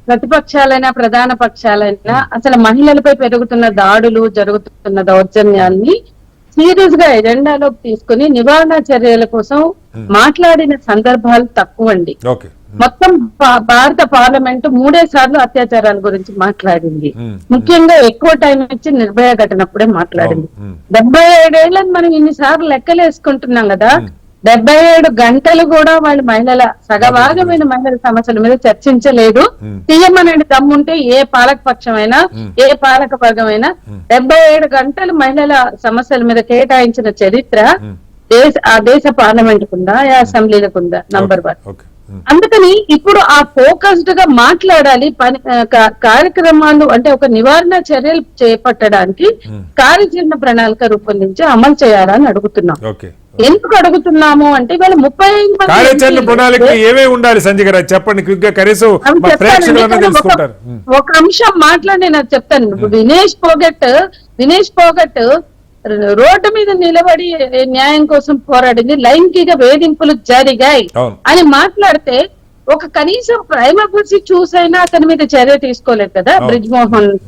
ప్రతిపక్షాలైనా ప్రధాన పక్షాలైనా అసలు మహిళలపై పెరుగుతున్న దాడులు, జరుగుతున్న దౌర్జన్యాన్ని సీరియస్ గా ఎజెండాలోకి తీసుకుని నివారణ చర్యల కోసం మాట్లాడిన సందర్భాలు తక్కువండి. మొత్తం భారత పార్లమెంటు 3 సార్లు అత్యాచారాల గురించి మాట్లాడింది. ముఖ్యంగా ఎక్కువ టైం ఇచ్చి నిర్భయ ఘటనప్పుడే మాట్లాడింది. 77 ఏళ్లను మనం ఇన్నిసార్లు లెక్కలేసుకుంటున్నాం కదా, 77 గంటలు కూడా వాళ్ళు మహిళల సగభాగమైన మహిళల సమస్యల మీద చర్చించలేదు. తీయమనండి దమ్ముంటే ఏ పాలక పక్షమైనా ఏ పాలక వర్గమైనా 77 గంటలు మహిళల సమస్యల మీద కేటాయించిన చరిత్ర ఆ దేశ పార్లమెంట్ కుందా, అసెంబ్లీలకు ఉందా? నంబర్ 1. అందుకని ఇప్పుడు ఆ ఫోకస్డ్ గా మాట్లాడాలి. కార్యక్రమాలు అంటే ఒక నివారణ చర్యలు చేపట్టడానికి కార్యాచరణ ప్రణాళిక రూపొందించి అమలు చేయాలని అడుగుతున్నాం. ఎందుకు అడుగుతున్నాము అంటే ఇవాళ 35 కార్యాచరణ ప్రణాళిక ఏమేమి ఉండాలి సంజయ్ గారు చెప్పండి. ఒక అంశం మాట్లాడి నాకు చెప్తాను. వినేష్ పోగట్ రోడ్డు మీద నిలబడి న్యాయం కోసం పోరాడింది. లైంగిక వేధింపులు జరిగాయి అని మాట్లాడితే ఒక కనీసం ప్రైమరీ చూసైనా అతని మీద చర్య తీసుకోలేదు కదా. బ్రిజ్భూషణ్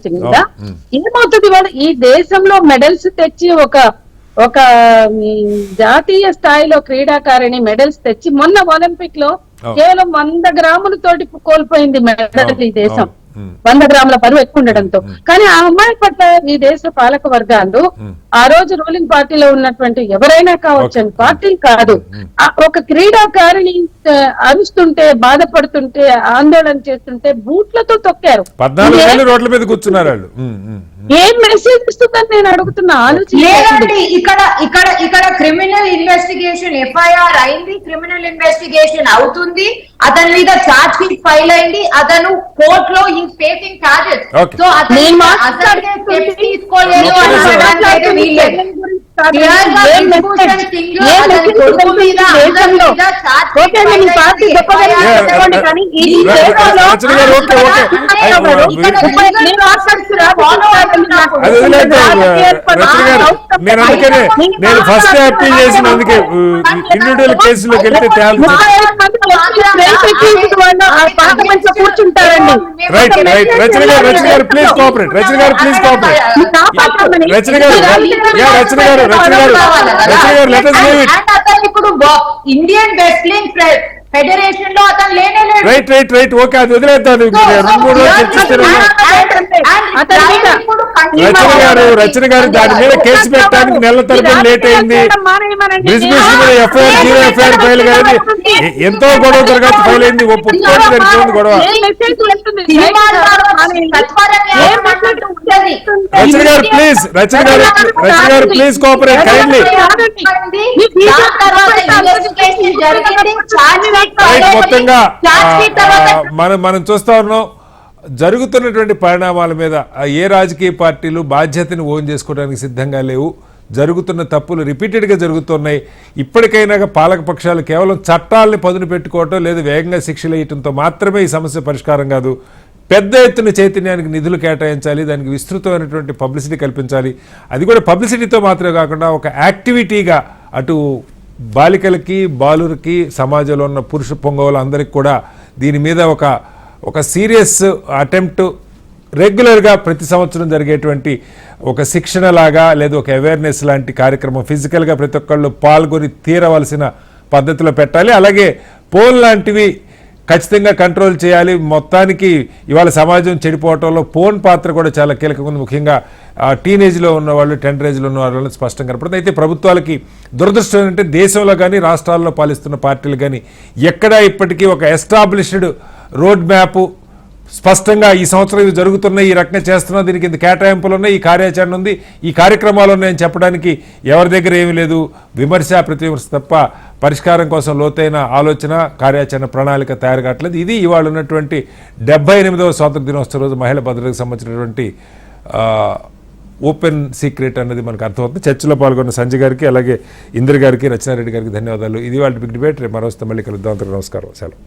సింగ్ మీద ఏమవుతుంది? వాళ్ళు ఈ దేశంలో మెడల్స్ తెచ్చి ఒక జాతీయ స్థాయిలో క్రీడాకారిణి మెడల్స్ తెచ్చి మొన్న ఒలింపిక్ లో కేవలం 100 గ్రాములతోటి కోల్పోయింది మెడల్ ఈ దేశం. 100 గ్రాముల బరువు ఎక్కువ ఉండడంతో. కానీ ఆ అమ్మాయి పట్ల ఈ దేశ పాలక వర్గాలు, ఆ రోజు రూలింగ్ పార్టీలో ఉన్నటువంటి ఎవరైనా కావచ్చని పార్టీలు కాదు, ఒక క్రీడాకారిణి అరుస్తుంటే, బాధపడుతుంటే, ఆందోళన చేస్తుంటే బూట్లతో తొక్కారు. 14 రోడ్ల మీద కూర్చున్నారు వాళ్ళు. ఏం మెసేజ్ ఇస్తుందని నేను అడుగుతున్నా. లేదండి, ఇక్కడ క్రిమినల్ ఇన్వెస్టిగేషన్ ఎఫ్ఐఆర్ అయింది, క్రిమినల్ ఇన్వెస్టిగేషన్ అవుతుంది, అతని మీద ఛార్జ్ షీట్ ఫైల్ అయింది, అతను కోర్ట్ లో ఈ ఫేసింగ్ ఛార్జెస్. సో అతను తీసుకోలేదు నేను అందుకనే నేను ఫస్ట్ అప్పీల్ చేసిన, అందుకే ఇండివిజువల్ కేసులోకి వెళ్తే కూర్చుంటారండి. రైట్ రైట్ రచన గారు ప్లీజ్ కోఆపరేట్. రచన గారు ప్లీజ్ కోఆపరేట్. రచన గారు let us leave it. ఇప్పుడు ఇండియన్ రెస్లింగ్ ఫెడరేషన్ లో అతను లేనే లేడు. రైట్ ఓకే, అది వదిలేద్దాం. 2-3 రోజులు చర్చిస్తారు. రచన గారు దాని మీద కేసు పెట్టడానికి నెలల తరబడి లేట్ అయింది. ఎఫ్ఐఆర్ ఫైల్ కాదు, ఎంతో గొడవ తర్వాత ఫైల్ అయింది. ఒప్పుకోండి గొడవ. రచన గారు ప్లీజ్ కోఆపరేట్ కైండ్లీ. మొత్తంగా మనం చూస్తా ఉన్నాం జరుగుతున్నటువంటి పరిణామాల మీద ఏ రాజకీయ పార్టీలు బాధ్యతను ఓన్ చేసుకోవడానికి సిద్ధంగా లేవు. జరుగుతున్న తప్పులు రిపీటెడ్గా జరుగుతున్నాయి. ఇప్పటికైనా పాలక పక్షాలు కేవలం చట్టాలని పదును పెట్టుకోవటం లేదా వేగంగా శిక్షలు వేయటంతో మాత్రమే ఈ సమస్య పరిష్కారం కాదు. పెద్ద ఎత్తున చైతన్యానికి నిధులు కేటాయించాలి, దానికి విస్తృతమైనటువంటి పబ్లిసిటీ కల్పించాలి. అది కూడా పబ్లిసిటీతో మాత్రమే కాకుండా ఒక యాక్టివిటీగా అటు బాలికలకి, బాలురికి, సమాజంలో ఉన్న పురుష పొంగవులు అందరికి కూడా దీని మీద ఒక సీరియస్ అటెంప్ట్ రెగ్యులర్గా ప్రతి సంవత్సరం జరిగేటువంటి ఒక శిక్షణ లాగా లేదా ఒక అవేర్నెస్ లాంటి కార్యక్రమం ఫిజికల్గా ప్రతి ఒక్కళ్ళు పాల్గొని తీరవలసిన పద్ధతిలో పెట్టాలి. అలాగే పోల్ లాంటివి ఖచ్చితంగా కంట్రోల్ చేయాలి. మొత్తానికి ఇవాళ సమాజం చెడిపోవటంలో ఫోన్ పాత్ర కూడా చాలా కీలకంగా ఉంది. ముఖ్యంగా టీనేజ్లో ఉన్న వాళ్ళు, టెండరేజ్లో ఉన్న వాళ్ళు స్పష్టంగా కనపడుతుంది. అయితే ప్రభుత్వాలకి దురదృష్టం ఏంటంటే దేశంలో కానీ రాష్ట్రాల్లో పాలిస్తున్న పార్టీలు కానీ ఎక్కడా ఇప్పటికీ ఒక ఎస్టాబ్లిష్డ్ రోడ్ మ్యాప్ స్పష్టంగా ఈ సంవత్సరం ఇవి జరుగుతున్నాయి, ఈ రకంగా చేస్తున్నాం, దీనికి ఇంత కేటాయింపులు ఉన్నాయి, ఈ కార్యాచరణ ఉంది, ఈ కార్యక్రమాలు ఉన్నాయని చెప్పడానికి ఎవరి దగ్గర ఏమీ లేదు. విమర్శ ప్రతివిమర్శ తప్ప పరిష్కారం కోసం లోతైన ఆలోచన, కార్యాచరణ ప్రణాళిక తయారు కావట్లేదు. ఇది ఇవాళ ఉన్నటువంటి 78వ స్వాతంత్ర దినోత్సవ రోజు మహిళా భద్రతకు సంబంధించినటువంటి ఓపెన్ సీక్రెట్ అన్నది మనకు అర్థమవుతుంది. చర్చలో పాల్గొన్న సంజయ్ గారికి, అలాగే ఇందిర గారికి, రచనారెడ్డి గారికి ధన్యవాదాలు. ఇది వాళ్ళ బిగ్ డిబేట్. రేపు మరోస్తే మళ్ళీ కలుద్దాం. నమస్కారం. సెలవు.